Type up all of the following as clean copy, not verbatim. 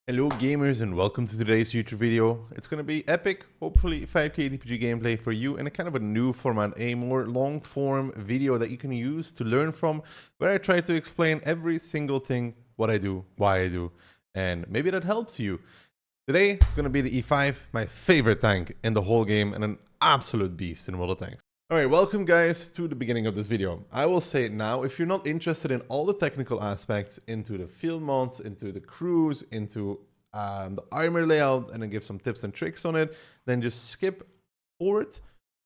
Hello gamers and welcome to today's YouTube video. It's going to be epic, hopefully 5k DPG gameplay for you in a kind of a new format, a more long form video that you can use to learn from, where I try to explain every single thing, what I do, why I do, and maybe that helps you. Today it's going to be the E5, my favorite tank in the whole game and an absolute beast in World of Tanks. Alright, welcome guys to the beginning of this video. I will say it now, if you're not interested in all the technical aspects into the field mods, into the crews, into the armor layout, and then give some tips and tricks on it, then just skip forward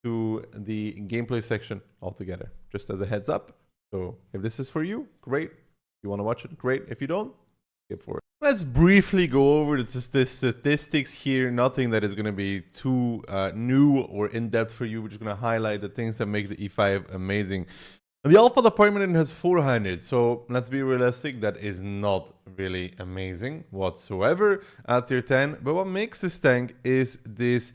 to the gameplay section altogether, just as a heads up. So if this is for you, great. If you want to watch it, great. If you don't, skip forward. Let's briefly go over the statistics here. Nothing that is going to be too new or in-depth for you. We're just going to highlight the things that make the E5 amazing. The alpha department has 400, so let's be realistic, that is not really amazing whatsoever at tier 10. But what makes this tank is this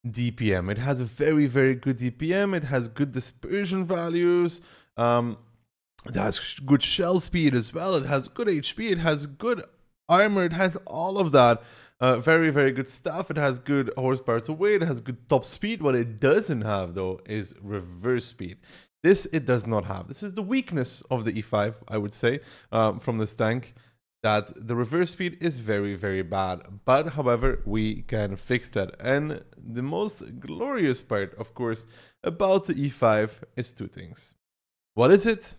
DPM. It has a very, very good DPM. It has good dispersion values. It has good shell speed as well. It has good HP. It has good armor. It has all of that. Very, very good stuff. It has good horsepower to weight. It has good top speed. What it doesn't have, though, is reverse speed. This it does not have. This is the weakness of the E5, I would say, from this tank, that the reverse speed is very, very bad. But, however, we can fix that. And the most glorious part, of course, about the E5 is two things. What is it?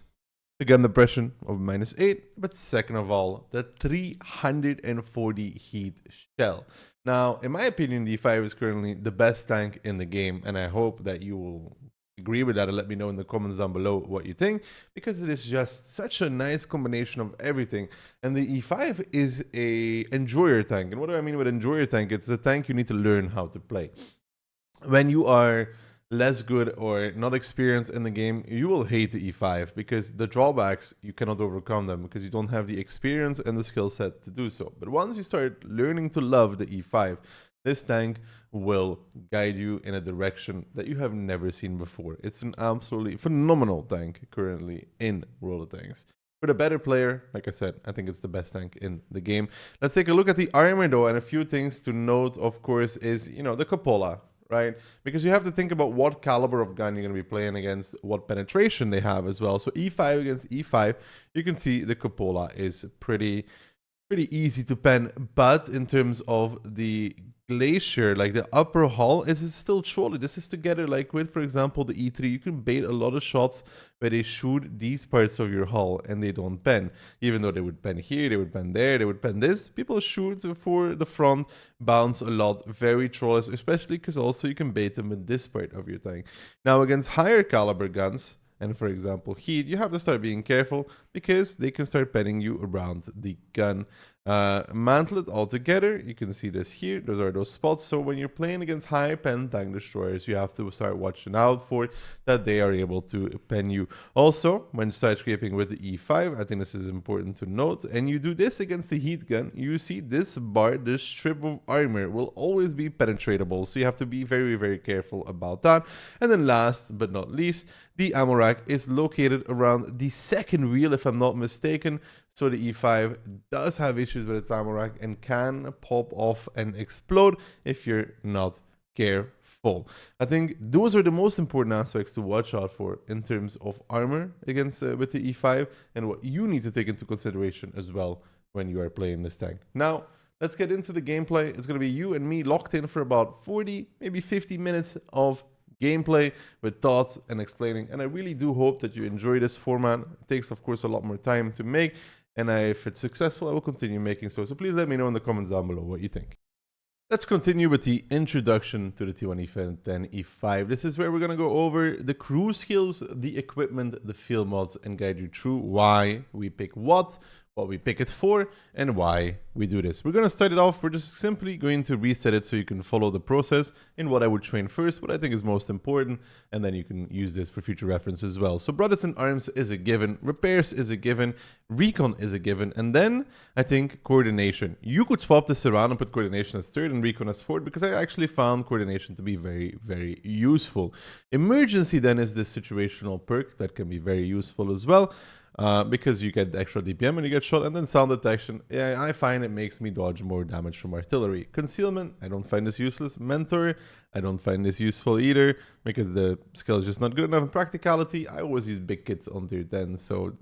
Again, the depression of -8, but second of all, the 340 heat shell. Now, in my opinion, the E5 is currently the best tank in the game, and I hope that you will agree with that and let me know in the comments down below what you think, because it is just such a nice combination of everything. And the E5 is a enjoyer tank. And what do I mean with enjoyer tank? It's a tank you need to learn how to play. When you are less good or not experienced in the game, you will hate the E5 because the drawbacks, you cannot overcome them because you don't have the experience and the skill set to do so. But once you start learning to love the E5, this tank will guide you in a direction that you have never seen before. It's an absolutely phenomenal tank currently in World of Tanks. For the better player, like I said, I think it's the best tank in the game. Let's take a look at the armor though, and a few things to note, of course, is, you know, the cupola. Right? Because you have to think about what caliber of gun you're going to be playing against, what penetration they have as well. So E5 against E5, you can see the cupola is pretty easy to pen, but in terms of the glacier, like the upper hull, is still trolley. This is together like with, for example, the E3. You can bait a lot of shots where they shoot these parts of your hull and they don't pen. Even though they would pen here, they would pen there, they would pen this. People shoot for the front, bounce a lot, very trolleys, especially because also you can bait them with this part of your tank. Now against higher caliber guns, and for example heat, you have to start being careful because they can start penning you around the gun. Mantle it all together. You can see this here. Those are those spots. So when you're playing against high pen tank destroyers, you have to start watching out for that they are able to pen you. Also, when you start scraping with the E5, I think this is important to note, and you do this against the heat gun, you see this bar, this strip of armor will always be penetratable. So you have to be very, very careful about that. And then last but not least, the ammo rack is located around the second wheel, if I'm not mistaken. So the E5 does have issues with its ammo rack and can pop off and explode if you're not careful. I think those are the most important aspects to watch out for in terms of armor against with the E5, and what you need to take into consideration as well when you are playing this tank. Now, let's get into the gameplay. It's going to be you and me locked in for about 40, maybe 50 minutes of gameplay with thoughts and explaining, and I really do hope that you enjoy this format. It takes, of course, a lot more time to make, and if it's successful, I will continue making so please let me know in the comments down below what you think. Let's continue with the introduction to the T110E5. This is where we're going to go over the crew skills, the equipment, the field mods, and guide you through why we pick what we pick it for, and why we do this. We're going to start it off. We're just simply going to reset it so you can follow the process in what I would train first, what I think is most important, and then you can use this for future reference as well. So brothers and arms is a given, repairs is a given, recon is a given, and then I think coordination. You could swap this around and put coordination as third and recon as fourth, because I actually found coordination to be very, very useful. Emergency then is this situational perk that can be very useful as well. because you get the extra DPM when you get shot, and then sound detection. Yeah, I find it makes me dodge more damage from artillery. Concealment, I don't find this useless. Mentor, I don't find this useful either, because the skill is just not good enough. In practicality, I always use big kits on tier 10, so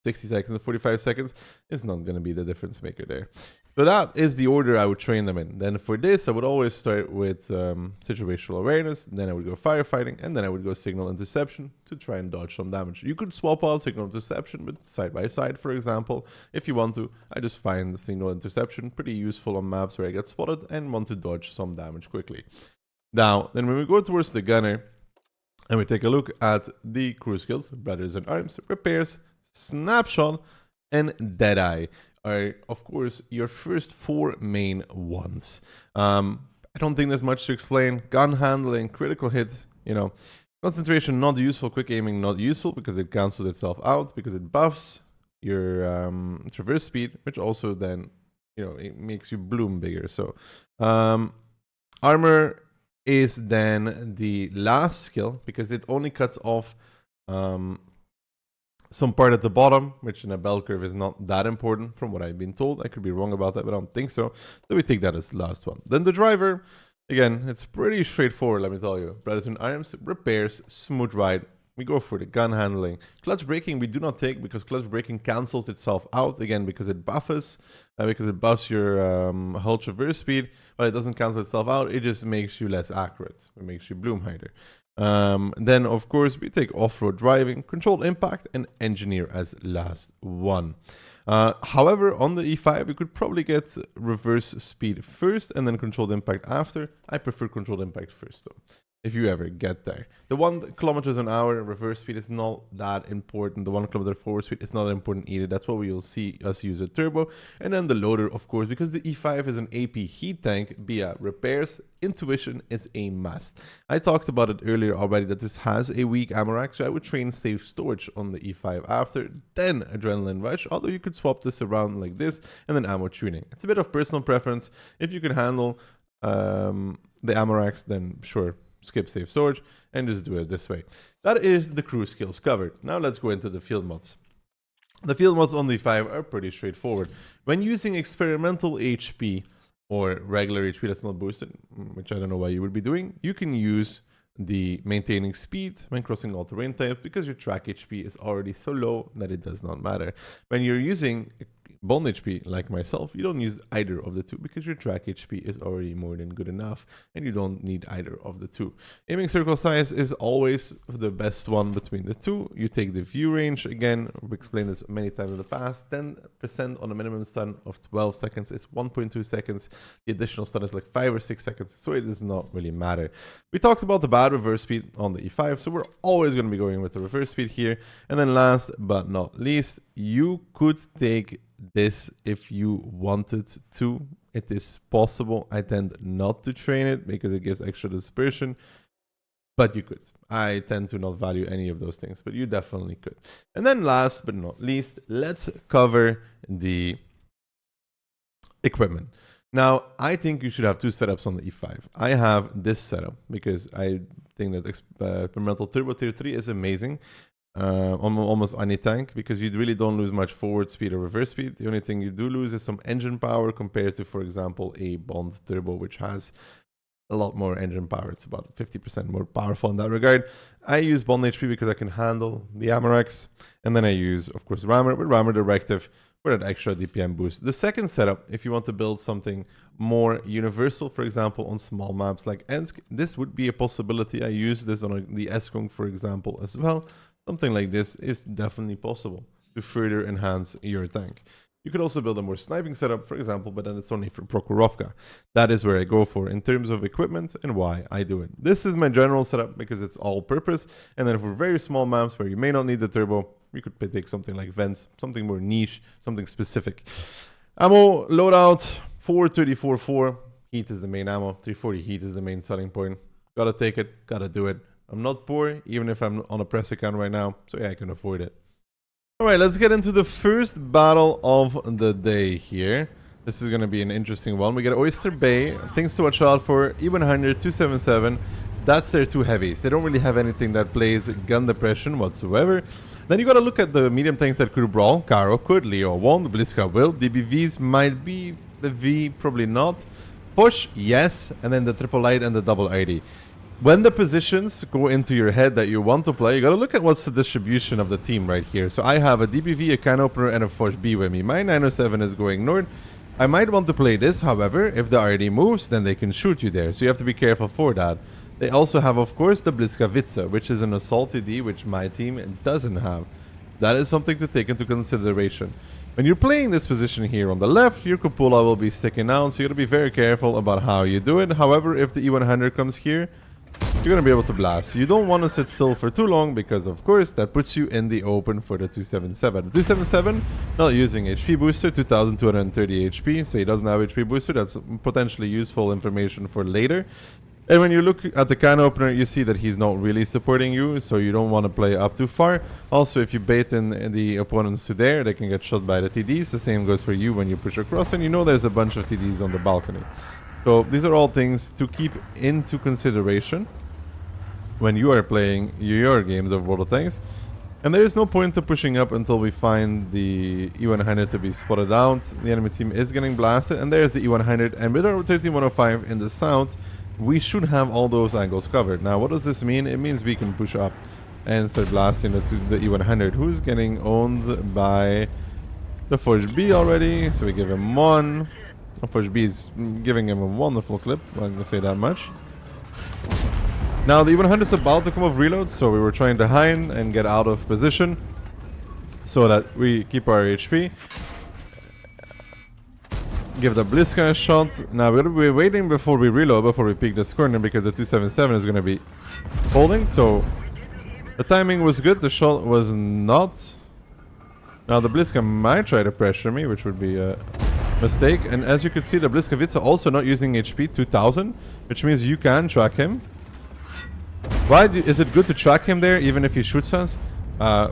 60 seconds and 45 seconds is not going to be the difference maker there. So that is the order I would train them in. Then for this, I would always start with situational awareness, then I would go firefighting, and then I would go signal interception to try and dodge some damage. You could swap out signal interception with side by side, for example, if you want to. I just find the signal interception pretty useful on maps where I get spotted and want to dodge some damage quickly. Now, then when we go towards the gunner, and we take a look at the crew skills, Brothers in Arms, Repairs, Snapshot, and Deadeye are, of course, your first 4 main ones. I don't think there's much to explain. Gun handling, critical hits, you know. Concentration, not useful. Quick aiming, not useful because it cancels itself out, because it buffs your traverse speed, which also then, you know, it makes you bloom bigger. So, armor is then the last skill because it only cuts off some part at the bottom, which in a bell curve is not that important from what I've been told. I could be wrong about that, but I don't think so. So we take that as the last one. Then the driver, again, it's pretty straightforward, let me tell you. Brothers in Arms, Repairs, Smooth Ride. We go for the gun handling. Clutch braking we do not take because clutch braking cancels itself out, again, because it buffs, your hull traverse speed, but it doesn't cancel itself out. It just makes you less accurate. It makes you bloom hider. Then, of course, we take off-road driving, controlled impact, and engineer as last one. However, on the E5, you could probably get reverse speed first and then controlled impact after. I prefer controlled impact first, though, if you ever get there. The 1 kilometers an hour reverse speed is not that important. The 1 kilometer forward speed is not that important either. That's what we will see us use a turbo. And then the loader, of course, because the E5 is an AP heat tank via repairs, intuition is a must. I talked about it earlier already that this has a weak ammo rack, so I would train safe storage on the E5 after, then adrenaline rush, although you could swap this around like this, and then ammo tuning. It's a bit of personal preference. If you can handle the ammo racks, then sure, skip safe storage and just do it this way. That is the crew skills covered. Now let's go into the field mods. The field mods on the E5 are pretty straightforward. When using experimental HP or regular HP that's not boosted, which I don't know why you would be doing, you can use the maintaining speed when crossing all terrain types because your track HP is already so low that it does not matter. When you're using bond HP like myself, you don't use either of the two because your track HP is already more than good enough and you don't need either of the two. Aiming circle size is always the best one between the two. You take the view range, again, we've explained this many times in the past. 10% on a minimum stun of 12 seconds is 1.2 seconds. The additional stun is like 5 or 6 seconds, so it does not really matter. We talked about the bad reverse speed on the E5, so we're always going to be going with the reverse speed here. And then last but not least, you could take this if you wanted to. It is possible. I tend not to train it because it gives extra dispersion, but you could. I tend to not value any of those things, but you definitely could. And then last but not least, let's cover the equipment. Now, I think you should have 2 setups on the E5. I have this setup because I think that experimental turbo tier 3 is amazing. On almost any tank because you really don't lose much forward speed or reverse speed. The only thing you do lose is some engine power compared to, for example, a Bond Turbo, which has a lot more engine power. It's about 50% more powerful in that regard. I use Bond HP because I can handle the ammo racks, and then I use, of course, Rammer with Rammer Directive for that extra DPM boost. The second setup, if you want to build something more universal, for example, on small maps like Ensk, this would be a possibility. I use this on the Eskong, for example, as well. Something like this is definitely possible to further enhance your tank. You could also build a more sniping setup, for example, but then it's only for Prokhorovka. That is where I go for in terms of equipment and why I do it. This is my general setup because it's all purpose. And then for very small maps where you may not need the turbo, you could take something like Vents, something more niche, something specific. Ammo loadout, 434.4. Heat is the main ammo. 340 heat is the main selling point. Gotta take it, gotta do it. I'm not poor, even if I'm on a press account right now, so yeah, I can afford it. Alright, let's get into the first battle of the day here. This is going to be an interesting one. We get Oyster Bay, things to watch out for, E100, 277. That's their 2 heavies. They don't really have anything that plays gun depression whatsoever. Then you gotta look at the medium tanks that could brawl. Karo could, Leo won't, Bliska will, DBVs might be, the V probably not. Push, yes, and then the triple light and the double ID. When the positions go into your head that you want to play, you gotta look at what's the distribution of the team right here. So I have a DBV, a can opener, and a Force B with me. My 907 is going north. I might want to play this, however, if the RD moves, then they can shoot you there. So you have to be careful for that. They also have, of course, the Bliskavitsa, which is an assault TD, which my team doesn't have. That is something to take into consideration. When you're playing this position here on the left, your cupola will be sticking out, so you gotta be very careful about how you do it. However, if the E100 comes here, you're gonna be able to blast. You don't want to sit still for too long because, of course, that puts you in the open for the 277. The 277, not using HP booster, 2230 HP, so he doesn't have HP booster. That's potentially useful information for later. And when you look at the can opener, you see that he's not really supporting you, so you don't want to play up too far. Also, if you bait in the opponents to there, they can get shot by the TDs. The same goes for you when you push across, and you know there's a bunch of TDs on the balcony. So these are all things to keep into consideration when you are playing your games of World of Tanks. And there is no point to pushing up until we find the E100 to be spotted out. The enemy team is getting blasted, and there's the E100. And with our 13105 in the south, we should have all those angles covered. Now, what does this mean? It means we can push up and start blasting the E100, who's getting owned by the Forge B already. So we give him one. The Forge B is giving him a wonderful clip, I'm going to say that much. Now, the E100 is about to come off reload, so we were trying to hide and get out of position so that we keep our HP. Give the Bliska a shot. Now we're waiting before we reload, before we peek this corner, because the 277 is going to be holding. So the timing was good, the shot was not. Now the Bliska might try to pressure me, which would be a mistake. And as you can see, the Bliskavitsa also not using HP 2000, which means you can track him. Why is it good to track him there, even if he shoots us?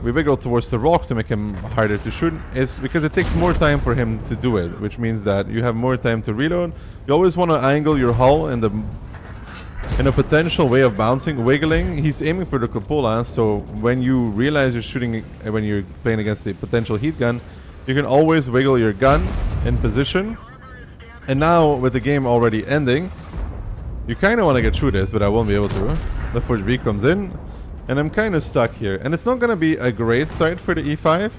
We wiggle towards the rock to make him harder to shoot, is because it takes more time for him to do it, which means that you have more time to reload. You always want to angle your hull in a potential way of bouncing, wiggling. He's aiming for the cupola, so when you realize you're shooting, when you're playing against a potential heat gun, you can always wiggle your gun in position. And now, with the game already ending, you kind of want to get through this, but I won't be able to. The Forge B comes in. And I'm kind of stuck here. And it's not going to be a great start for the E5.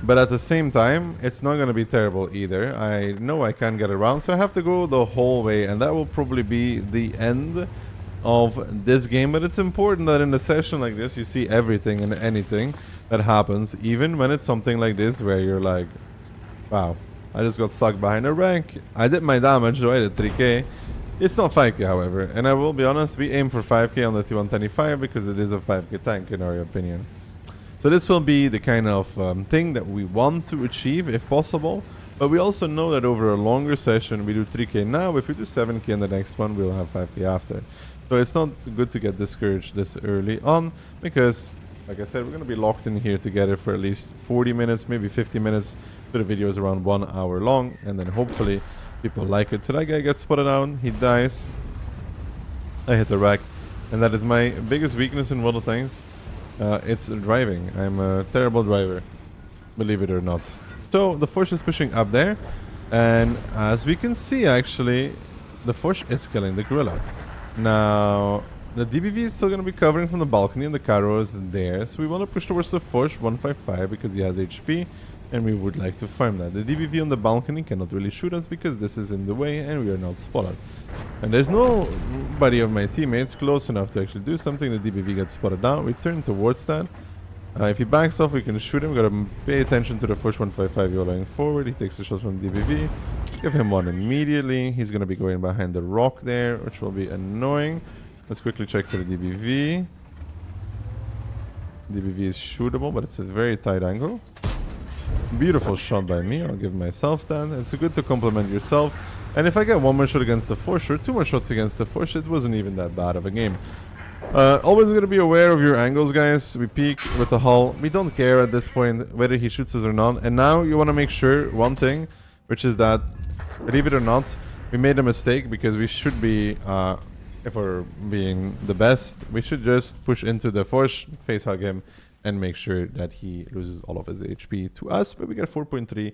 But at the same time, it's not going to be terrible either. I know I can't get around, so I have to go the whole way. And that will probably be the end of this game. But it's important that in a session like this, you see everything and anything that happens. Even when it's something like this, where you're like, wow, I just got stuck behind a rank. I did my damage, though. I did 3k. It's not 5k, however, and I will be honest, we aim for 5k on the T110E5 because it is a 5k tank in our opinion. So this will be the kind of thing that we want to achieve if possible, but we also know that over a longer session we do 3k now. If we do 7k in the next one, we'll have 5k after. So it's not good to get discouraged this early on because, like I said, we're going to be locked in here together for at least 40 minutes, maybe 50 minutes. The video is around 1 hour long, and then hopefully people like it. So that guy gets spotted out, he dies. I hit the rack, and that is my biggest weakness in World of Tanks. It's driving. I'm a terrible driver, believe it or not. So the Force is pushing up there, and as we can see, actually, the Force is killing the gorilla. Now, the DBV is still going to be covering from the balcony, and the Karo is there. So we want to push towards the Force 155 because he has HP. And we would like to farm that. The DBV on the balcony cannot really shoot us because this is in the way and we are not spotted. And there's nobody of my teammates close enough to actually do something. The DBV gets spotted out. We turn towards that. If he backs off, we can shoot him. Gotta pay attention to the Force 155 going forward. He takes the shots from DBV. Give him one immediately. He's gonna be going behind the rock there, which will be annoying. Let's quickly check for the DBV. DBV is shootable, but it's a very tight angle. Beautiful shot by me. I'll give myself that. It's good to compliment yourself. And if I get one more shot against the Force or two more shots against the Force, it wasn't even that bad of a game. Always going to be aware of your angles, guys. We peek with the hull. We don't care at this point whether he shoots us or not. And now you want to make sure one thing, which is that, believe it or not, we made a mistake because we should be, if we're being the best, we should just push into the Force, face hug him, and make sure that he loses all of his HP to us. But we got 4.3.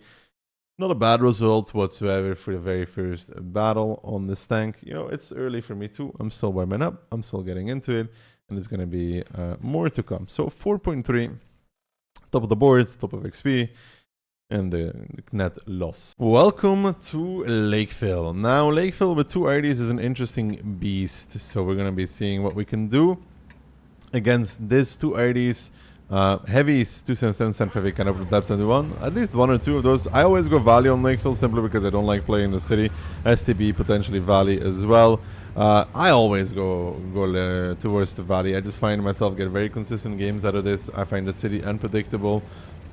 Not a bad result whatsoever for the very first battle on this tank. You know, it's early for me too. I'm still warming up. I'm still getting into it. And there's going to be more to come. So 4.3, top of the boards, top of XP, and the net loss. Welcome to Lakeville. Now, Lakeville with 2 IDs is an interesting beast. So we're going to be seeing what we can do against these 2 IDs. Heavies, 277, 105, kind of Type 71. At least 1 or 2 of those. I always go Valley on Lakeville simply because I don't like playing the city. STB, potentially Valley as well. I always go towards the Valley. I just find myself get very consistent games out of this. I find the city unpredictable.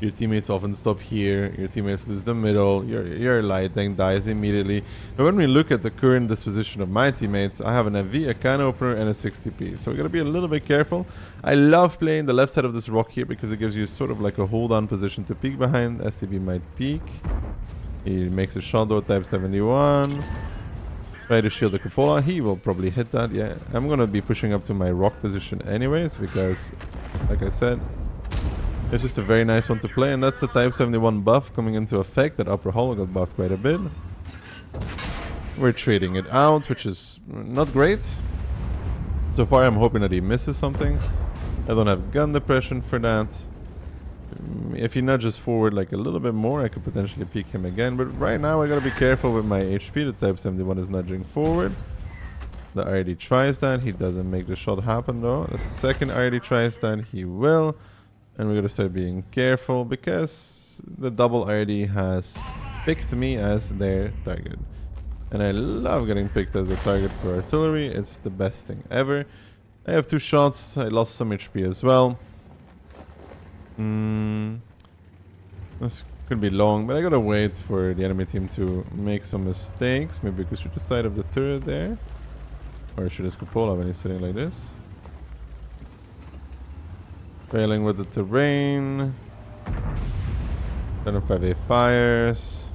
Your teammates often stop here. Your teammates lose the middle. Your light tank dies immediately. But when we look at the current disposition of my teammates, I have an FV, a can opener, and a 60p. So we gotta be a little bit careful. I love playing the left side of this rock here because it gives you sort of like a hold-on position to peek behind. STB might peek. He makes a shot though, Type 71. Try to shield the cupola. He will probably hit that, yeah. I'm gonna be pushing up to my rock position anyways because, like I said, it's just a very nice one to play, and that's the Type 71 buff coming into effect. That upper hull got buffed quite a bit. We're trading it out, which is not great. So far, I'm hoping that he misses something. I don't have gun depression for that. If he nudges forward like a little bit more, I could potentially peek him again. But right now, I gotta be careful with my HP. The Type 71 is nudging forward. The RD tries that. He doesn't make the shot happen though. The second RD tries that. He will. And we're gonna start being careful because the double RD has picked me as their target. And I love getting picked as the target for artillery. It's the best thing ever. I have 2 shots. I lost some HP as well. This could be long, but I gotta wait for the enemy team to make some mistakes. Maybe we could shoot the side of the turret there. Or shoot his cupola when he's sitting like this. Failing with the terrain. 10-5A fires.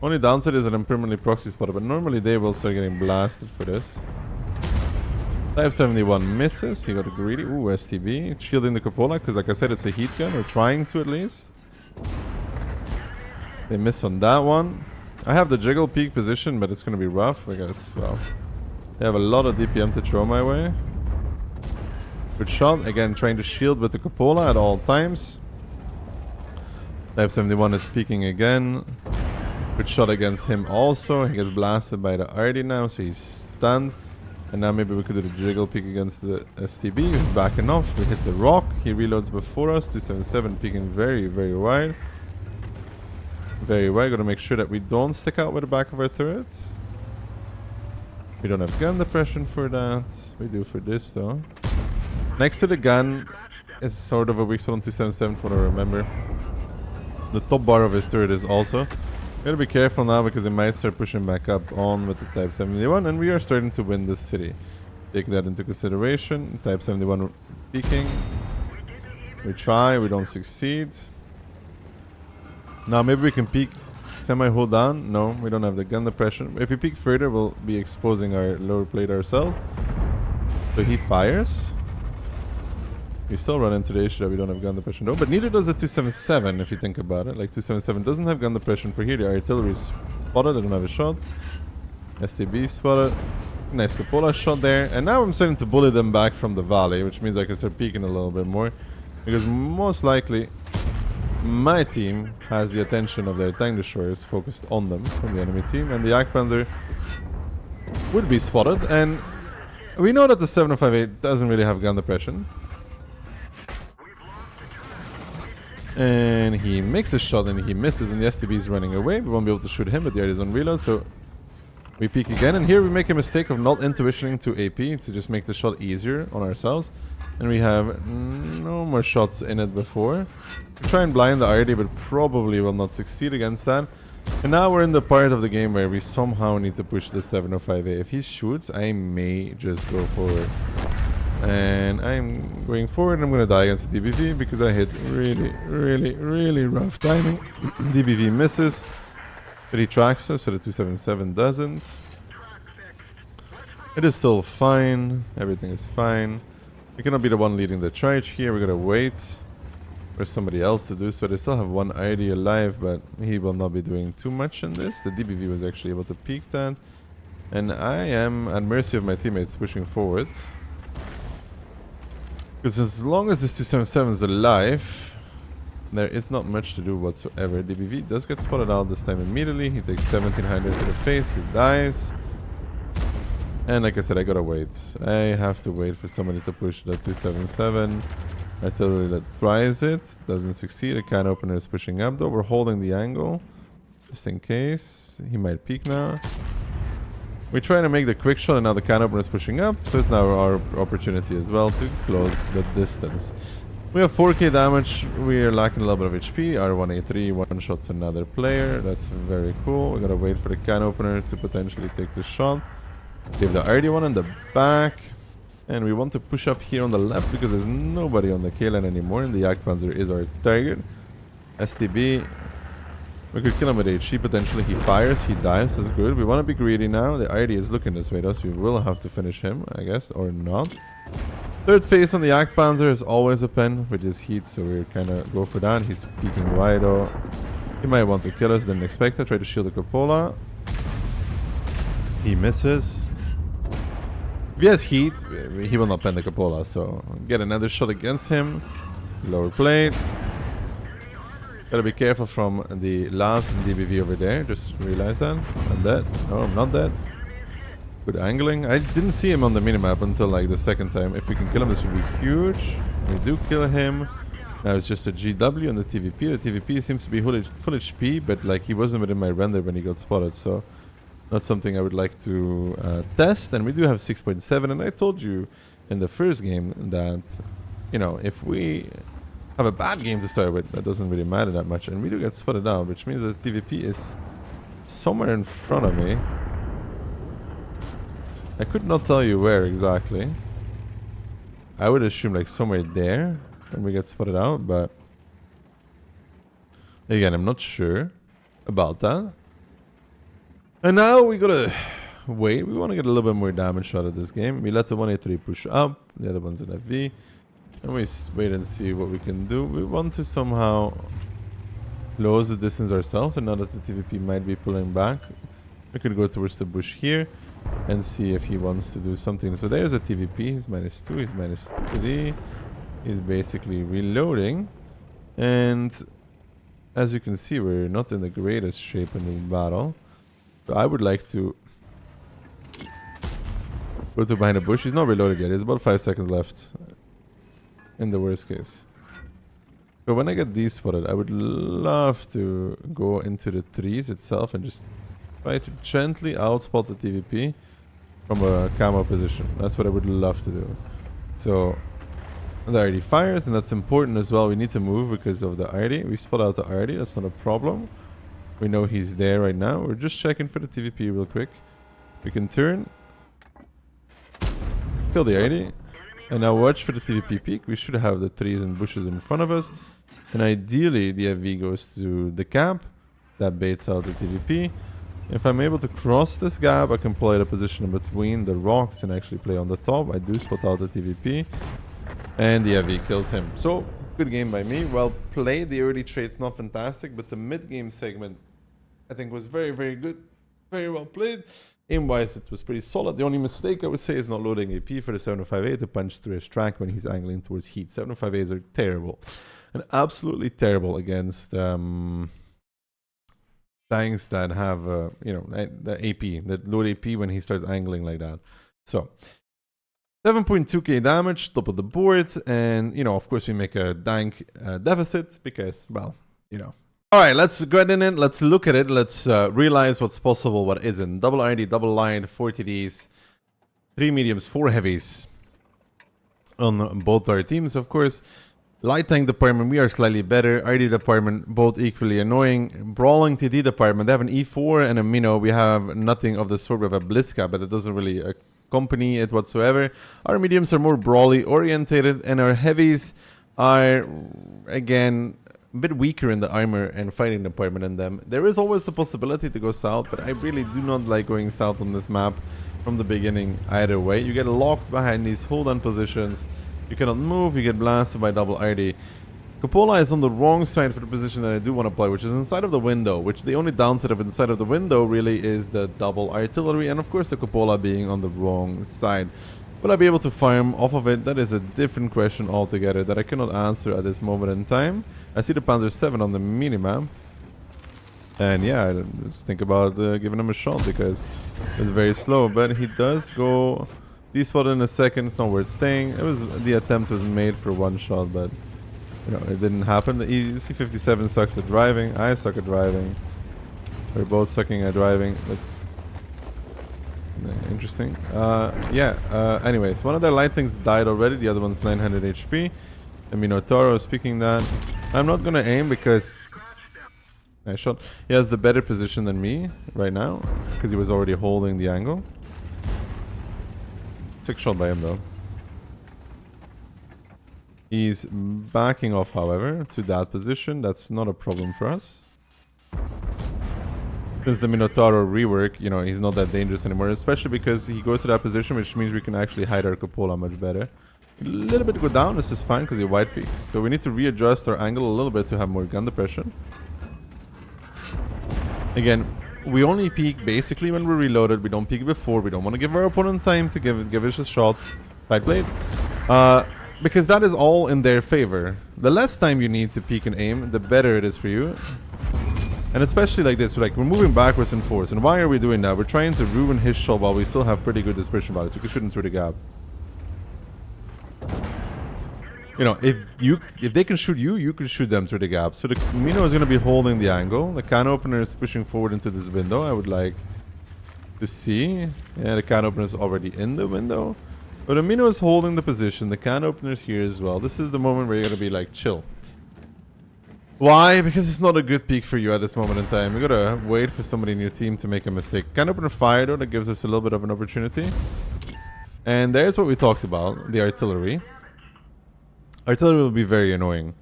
Only downside is that I'm permanently proxy spotted, but normally they will start getting blasted for this. Type 71 misses. He got a greedy. Ooh, STB. Shielding the cupola, because like I said, it's a heat gun, or trying to at least. They miss on that one. I have the jiggle peak position, but it's going to be rough because, well, they have a lot of DPM to throw my way. Good shot. Again, trying to shield with the cupola at all times. Type 71 is peeking again. Good shot against him also. He gets blasted by the RD now, so he's stunned. And now maybe we could do the jiggle peek against the STB. He's backing off. We hit the rock. He reloads before us. 277 peeking very, very wide. Very wide. Gotta make sure that we don't stick out with the back of our turrets. We don't have gun depression for that. We do for this though. Next to the gun is sort of a weak spot on 277 for what I remember. The top bar of his turret is also. Gotta be careful now because they might start pushing back up on with the Type 71, and we are starting to win this city. Take that into consideration. Type 71 peeking. We try, we don't succeed. Now maybe we can peek semi-hold down. No, we don't have the gun depression. If we peek further, we'll be exposing our lower plate ourselves. So he fires. We still run into the issue that we don't have gun depression though, but neither does the 277 if you think about it. Like 277 doesn't have gun depression for here. The artillery is spotted, they don't have a shot. STB spotted. Nice cupola shot there. And now I'm starting to bully them back from the valley, which means I can start peeking a little bit more. Because most likely, my team has the attention of their tank destroyers focused on them from the enemy team. And the Jagdpanther would be spotted. And we know that the 758 doesn't really have gun depression. And he makes a shot and he misses, and the STB is running away. We won't be able to shoot him, but the RD is on reload, so we peek again. And here we make a mistake of not intuitioning to AP to just make the shot easier on ourselves. And we have no more shots in it before. We try and blind the RD, but probably will not succeed against that. And now we're in the part of the game where we somehow need to push the 705A. If he shoots, I may just go forward. And I'm going forward and I'm going to die against the DBV because I hit really rough timing. DBV misses, but he tracks us, so the 277 doesn't. It is still fine. Everything is fine. We cannot be the one leading the charge here. We gotta wait for somebody else to do so. They still have one ID alive, but he will not be doing too much in this. The DBV was actually able to peek that. And I am at mercy of my teammates pushing forward. Because as long as this 277 is alive, there is not much to do whatsoever. DBV does get spotted out this time immediately. He takes 1700 to the face. He dies. And like I said, I gotta wait. I have to wait for somebody to push the 277. Artillery that tries it. Doesn't succeed. A can opener is pushing up though. We're holding the angle. Just in case. He might peek now. We're trying to make the quick shot and now the can opener is pushing up. So it's now our opportunity as well to close the distance. We have 4k damage. We are lacking a little bit of HP. R1A3 one-shots another player. That's very cool. We gotta wait for the can opener to potentially take the shot. We have the RD1 in the back. And we want to push up here on the left because there's nobody on the K-line anymore. And the Jagdpanzer is our target. STB. We could kill him with HE potentially. He fires, he dies. That's good. We want to be greedy now. The RD is looking this way though, so we will have to finish him, I guess, or not. Third phase on the Jagdpanzer is always a pen with his heat, so we're kind of go for that. He's peeking wide though. He might want to kill us, didn't expect it. Try to shield the cupola. He misses. If he has heat, he will not pen the cupola, so get another shot against him. Lower plate. Gotta be careful from the last DBV over there. Just realized that. I'm dead. No, I'm not dead. Good angling. I didn't see him on the minimap until like the second time. If we can kill him, this would be huge. We do kill him. Now it's just a GW and the TVP. The TVP seems to be full HP, but like he wasn't within my render when he got spotted, so not something I would like to test. And we do have 6.7, and I told you in the first game that, you know, if we have a bad game to start with, that doesn't really matter that much. And we do get spotted out, which means that the TVP is somewhere in front of me. I could not tell you where exactly. I would assume like somewhere there when we get spotted out, but again, I'm not sure about that. And now we gotta wait. We want to get a little bit more damage out of this game. We let the 1A3 push up. The other one's in FV. And we wait and see what we can do. We want to somehow close the distance ourselves. And now that the TVP might be pulling back, we could go towards the bush here and see if he wants to do something. So there's a TVP. He's -2. He's -3. He's basically reloading. And as you can see, we're not in the greatest shape in this battle. So I would like to go to behind a bush. He's not reloaded yet. There's about 5 seconds left in the worst case. But when I get these spotted, I would love to go into the trees itself and just try to gently outspot the TVP from a camo position. That's what I would love to do. So the RD fires, and that's important as well. We need to move because of the RD. We spot out the RD. That's not a problem. We know he's there right now. We're just checking for the TVP real quick. We can turn. Kill the RD. And now watch for the TVP peak. We should have the trees and bushes in front of us. And ideally, the FV goes to the camp. That baits out the TVP. If I'm able to cross this gap, I can play the position in between the rocks and actually play on the top. I do spot out the TVP. And the FV kills him. So, good game by me. Well played. The early trade's not fantastic, but the mid-game segment, I think, was very, very good. Very well played. Aim-wise, it was pretty solid. The only mistake I would say is not loading AP for the 705A to punch through his track when he's angling towards heat. 705As are terrible. And absolutely terrible against tanks that have, you know, the AP, that load AP when he starts angling like that. So, 7.2k damage, top of the board. And, you know, of course, we make a dank deficit because, well, you know. All right, let's go ahead and let's look at it. Let's realize what's possible, what isn't. Double RD, double line, 4 TDs, 3 mediums, 4 heavies on both our teams, of course. Light tank department, we are slightly better. RD department, both equally annoying. Brawling TD department, they have an E4 and a Minnow. We have nothing of the sort. We have a Blitzcap, but it doesn't really accompany it whatsoever. Our mediums are more brawly orientated, and our heavies are, again, a bit weaker in the armor and fighting department in them. There is always the possibility to go south, but I really do not like going south on this map from the beginning either way. You get locked behind these hold-on positions, You cannot move, you get blasted by double ID. Cupola is on the wrong side for the position that I do want to play, which is inside of the window, which the only downside of inside of the window really is the double artillery, and of course the cupola being on the wrong side. Will I be able to farm off of it? That is a different question altogether that I cannot answer at this moment in time. I see the Panzer 7 on the minimap. And yeah, I just think about giving him a shot because it's very slow. But he does go despot in a second. It's not worth staying. The attempt was made for one shot, but you know, it didn't happen. The C-57 sucks at driving. I suck at driving. We're both sucking at driving. But interesting. Anyways, one of their light things died already. The other one's 900 HP. The Minotauro is picking that. I'm not gonna aim because nice shot. He has the better position than me right now because he was already holding the angle. Sick shot by him though. He's backing off, however, to that position. That's not a problem for us. Since the Minotauro rework, you know, he's not that dangerous anymore, especially because he goes to that position, which means we can actually hide our cupola much better. A little bit go down, this is fine because he white peaks. So we need to readjust our angle a little bit to have more gun depression. Again, we only peek basically when we're reloaded. We don't peek before. We don't want to give our opponent time to give us a shot. Right blade. Because that is all in their favor. The less time you need to peek and aim, the better it is for you. And especially like this, like we're moving backwards and forwards. And why are we doing that? We're trying to ruin his shot while we still have pretty good dispersion values. We can shoot him through the gap. You know, if they can shoot you, you can shoot them through the gap. So the Mino is going to be holding the angle. The can opener is pushing forward into this window. I would like to see. Yeah, the can opener is already in the window. But the Mino is holding the position. The can opener is here as well. This is the moment where you're going to be like, chill. Why? Because it's not a good peak for you at this moment in time. You gotta wait for somebody in your team to make a mistake. Can opener fire though, that gives us a little bit of an opportunity. And there's what we talked about, the artillery. Artillery will be very annoying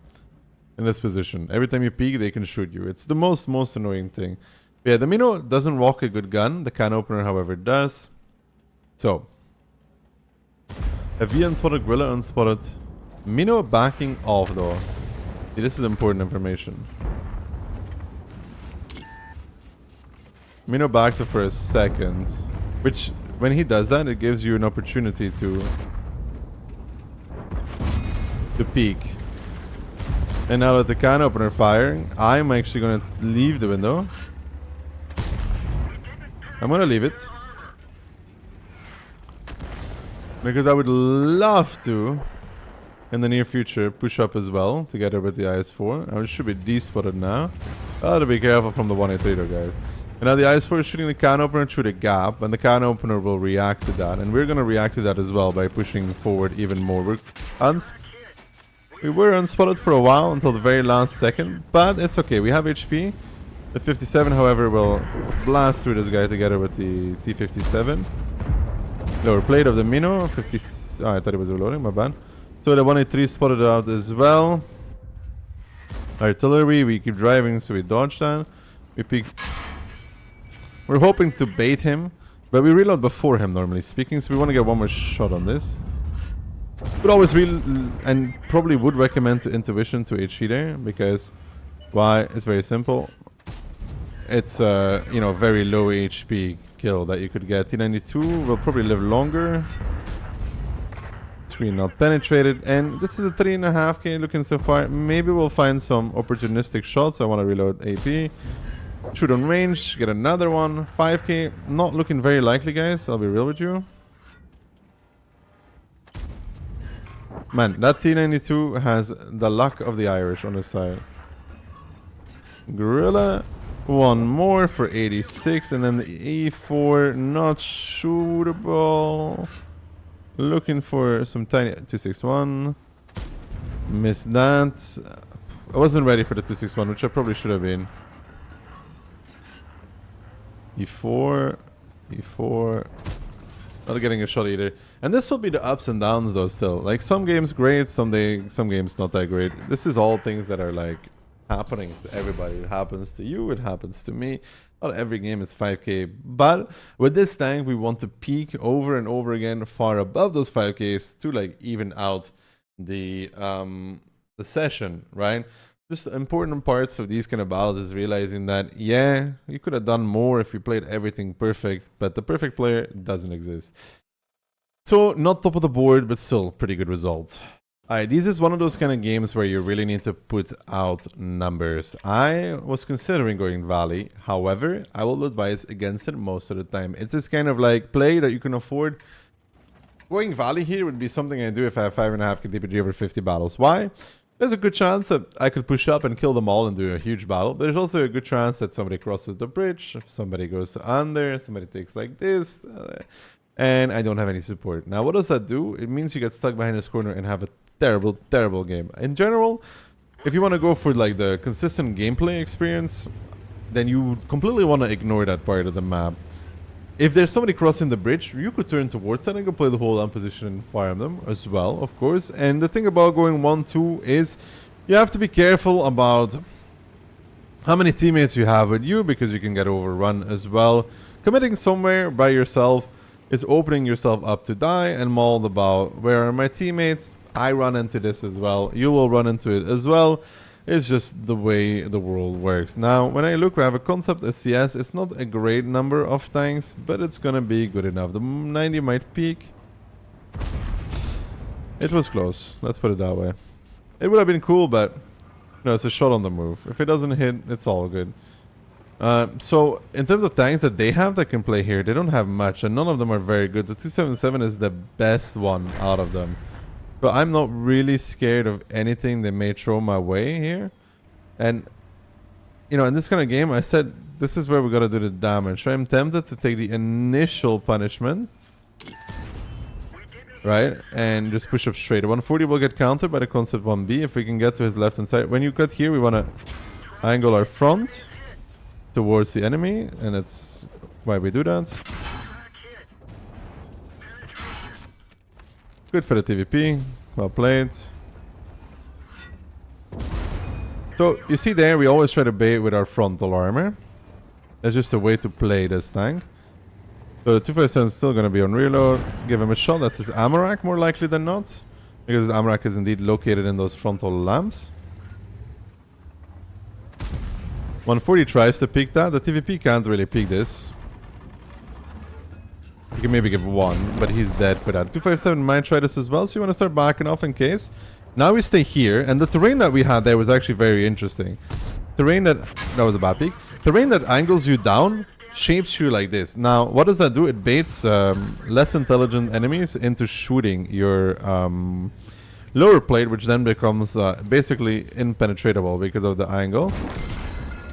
in this position. Every time you peek, they can shoot you. It's the most annoying thing. But yeah, the Mino doesn't rock a good gun. The can opener, however, does. So, a V unspotted, Gorilla unspotted. Mino backing off though. See, this is important information. Mino backed off for a second. Which, when he does that, it gives you an opportunity to peek. And now that the can opener firing, I'm actually going to leave the window. I'm going to leave it. Because I would love to, in the near future, push up as well, together with the IS-4. I should be despotted now. Gotta be careful from the 183 though, guys. And now the IS-4 is shooting the can opener through the gap, and the can opener will react to that. And we're gonna react to that as well by pushing forward even more. We were unspotted for a while until the very last second, but it's okay. We have HP. The 57, however, will blast through this guy together with the T-57. Lower plate of the Mino. 50. Oh, I thought it was reloading. My bad. So the 183 spotted out as well. Artillery. We keep driving, so we dodge that. We peek. We're hoping to bait him, but we reload before him, normally speaking. So we want to get one more shot on this. Would always and probably would recommend to intuition to HE there, because why? It's very simple. It's you know, very low HP kill that you could get. T92 will probably live longer. Screen not penetrated, and this is a 3.5k looking so far. Maybe we'll find some opportunistic shots. I want to reload AP. Shoot on range, get another one. 5k, not looking very likely, guys. I'll be real with you. Man, that T92 has the luck of the Irish on his side. Gorilla, one more for 86, and then the E4 not shootable. Looking for some tiny 261. Missed that. I wasn't ready for the 261, which I probably should have been. E4, E4. Not getting a shot either. And this will be the ups and downs though still. Like some games great, some games not that great. This is all things that are like happening to everybody. It happens to you, it happens to me. Not every game is 5k. But with this tank we want to peak over and over again far above those 5ks to like even out the session, right? Just the important parts of these kind of battles is realizing that, yeah, you could have done more if you played everything perfect, but the perfect player doesn't exist. So, not top of the board, but still pretty good result. Alright, this is one of those kind of games where you really need to put out numbers. I was considering going Valley, however, I will advise against it most of the time. It's this kind of like play that you can afford. Going Valley here would be something I do if I have 5.5 DPG over 50 battles. Why? There's a good chance that I could push up and kill them all and do a huge battle. But there's also a good chance that somebody crosses the bridge, somebody goes under, somebody takes like this, and I don't have any support. Now, what does that do? It means you get stuck behind this corner and have a terrible, terrible game. In general, if you want to go for like the consistent gameplay experience, then you completely want to ignore that part of the map. If there's somebody crossing the bridge, you could turn towards that and go play the whole position and farm them as well, of course. And the thing about going 1-2 is you have to be careful about how many teammates you have with you, because you can get overrun as well. Committing somewhere by yourself is opening yourself up to die and mauled about where are my teammates. I run into this as well. You will run into it as well. It's just the way the world works. Now, when I look, we have a concept SCS. It's not a great number of tanks, but it's gonna be good enough. The 90 might peak. It was close. Let's put it that way. It would have been cool, but no, it's a shot on the move. If it doesn't hit, it's all good. So, in terms of tanks that they have that can play here, they don't have much, and none of them are very good. The 277 is the best one out of them. But I'm not really scared of anything they may throw my way here. And, you know, in this kind of game, I said this is where we gotta do the damage. So I'm tempted to take the initial punishment, right? And just push up straight. The 140 will get countered by the concept 1B if we can get to his left hand side. When you cut here, we wanna angle our front towards the enemy. And that's why we do that. Good for the TVP. Well played. So, you see there, we always try to bait with our frontal armor. That's just a way to play this tank. So, the 257 is still going to be on reload. Give him a shot. That's his ammo rack, more likely than not. Because his ammo rack is indeed located in those frontal lamps. 140 tries to peek that. The TVP can't really peek this. You can maybe give one, but he's dead for that. 257 might try this as well, so you want to start backing off in case. Now we stay here, and the terrain that we had there was actually very interesting. Terrain that was a bad peek. Terrain that angles you down, shapes you like this. Now, what does that do? It baits less intelligent enemies into shooting your lower plate, which then becomes basically impenetrable because of the angle.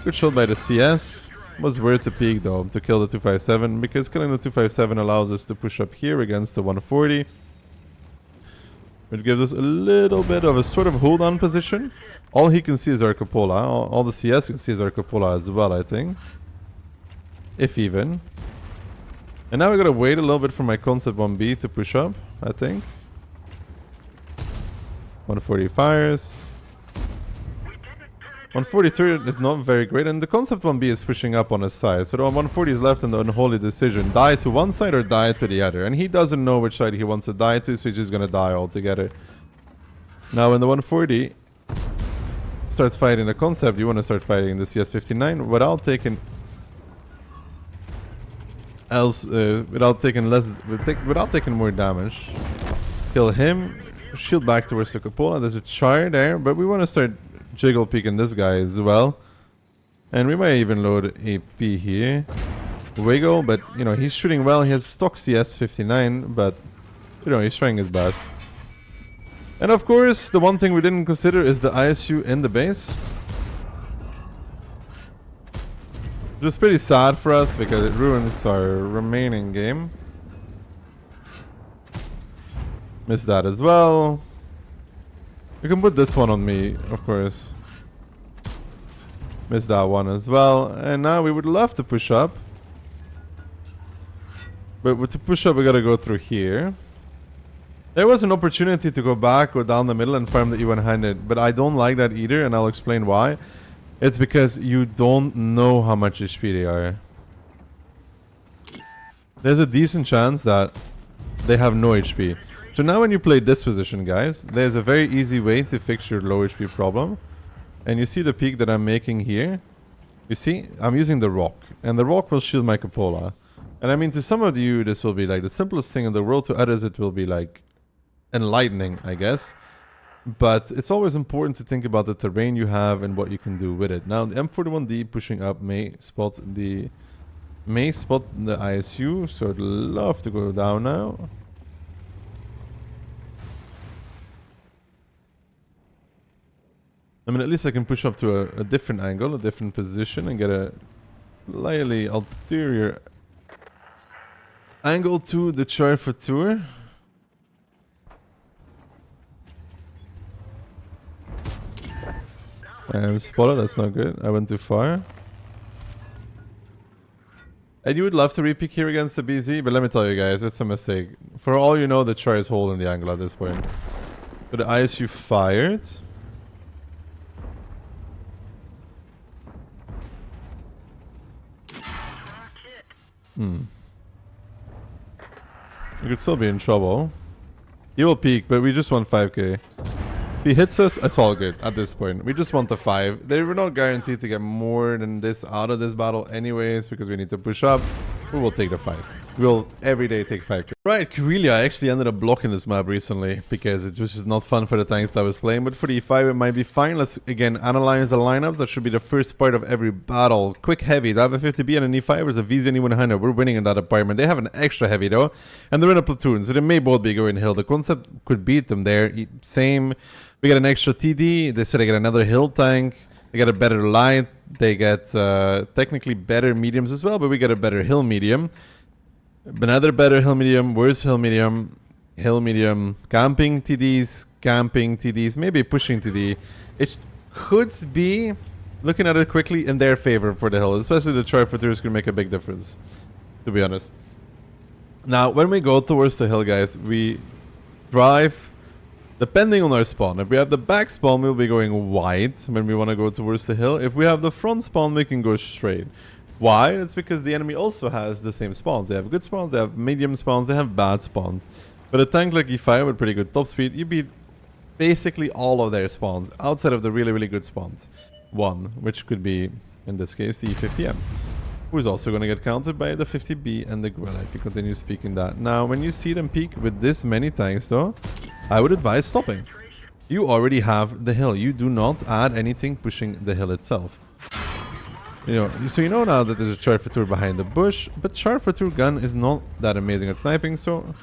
Good shot by the CS. Was weird to peek though, to kill the 257, because killing the 257 allows us to push up here against the 140. Which gives us a little bit of a sort of hold on position. All he can see is our cupola. All the CS can see is our cupola as well, I think. If even. And now we gotta wait a little bit for my concept 1B to push up, I think. 140 fires. 143 is not very great, and the concept 1B is pushing up on his side. So the 140 is left in the unholy decision. Die to one side or die to the other. And he doesn't know which side he wants to die to, so he's just gonna die altogether. Now when the 140 starts fighting the concept, you want to start fighting the CS59 without taking without taking more damage. Kill him, shield back towards the cupola. There's a char there, but we want to start jiggle peeking this guy as well. And we might even load AP here. Wiggle, but you know, he's shooting well. He has stock CS59, but you know, he's trying his best. And of course, the one thing we didn't consider is the ISU in the base. Which is pretty sad for us because it ruins our remaining game. Missed that as well. You can put this one on me, of course. Missed that one as well. And now we would love to push up. But to push up, we gotta go through here. There was an opportunity to go back or down the middle and farm the E100, but I don't like that either, and I'll explain why. It's because you don't know how much HP they are. There's a decent chance that they have no HP. So now when you play this position, guys, there's a very easy way to fix your low HP problem. And you see the peak that I'm making here? You see, I'm using the rock. And the rock will shield my cupola. And I mean, to some of you, this will be like the simplest thing in the world. To others, it will be like enlightening, I guess. But it's always important to think about the terrain you have and what you can do with it. Now, the M41D pushing up may spot the ISU. So I'd love to go down now. I mean, at least I can push up to a different angle, a different position, and get a slightly ulterior angle to the Charfatur. I was spotted, that's not good. I went too far. And you would love to repeat here against the BZ, but let me tell you guys, it's a mistake. For all you know, the Char is holding the angle at this point. But the ISU fired. You could still be in trouble. He will peak, but we just want 5k. If he hits us, it's all good at this point. We just want the 5. They were not guaranteed to get more than this out of this battle anyways, because we need to push up. We will take the 5. We'll every day take 5k. Right, Karelia, I actually ended up blocking this map recently because it was just not fun for the tanks that I was playing. But for the E5, it might be fine. Let's again analyze the lineups. That should be the first part of every battle. Quick heavy. They have a 50B and an E5 versus a VZ100. We're winning in that department. They have an extra heavy though, and they're in a platoon, so they may both be going hill. The concept could beat them there. Same. We get an extra TD. They said they get another hill tank. They get a better light. They get technically better mediums as well, but we get a better hill medium. Another better hill medium, worse hill medium, camping TDs, maybe pushing TD. It could be, looking at it quickly, in their favor for the hill, especially the Charfaturs can make a big difference, to be honest. Now, when we go towards the hill, guys, we drive depending on our spawn. If we have the back spawn, we'll be going wide when we want to go towards the hill. If we have the front spawn, we can go straight. Why? It's because the enemy also has the same spawns. They have good spawns, they have medium spawns, they have bad spawns. But a tank like E5 with pretty good top speed, you beat basically all of their spawns, outside of the really, really good spawns. One, which could be, in this case, the E50M, who is also going to get countered by the 50B and the Guerrilla, if you continue speaking that. Now, when you see them peak with this many tanks, though, I would advise stopping. You already have the hill. You do not add anything pushing the hill itself. You know, so you know now that there's a Charfatur behind the bush, but Charfatur gun is not that amazing at sniping, so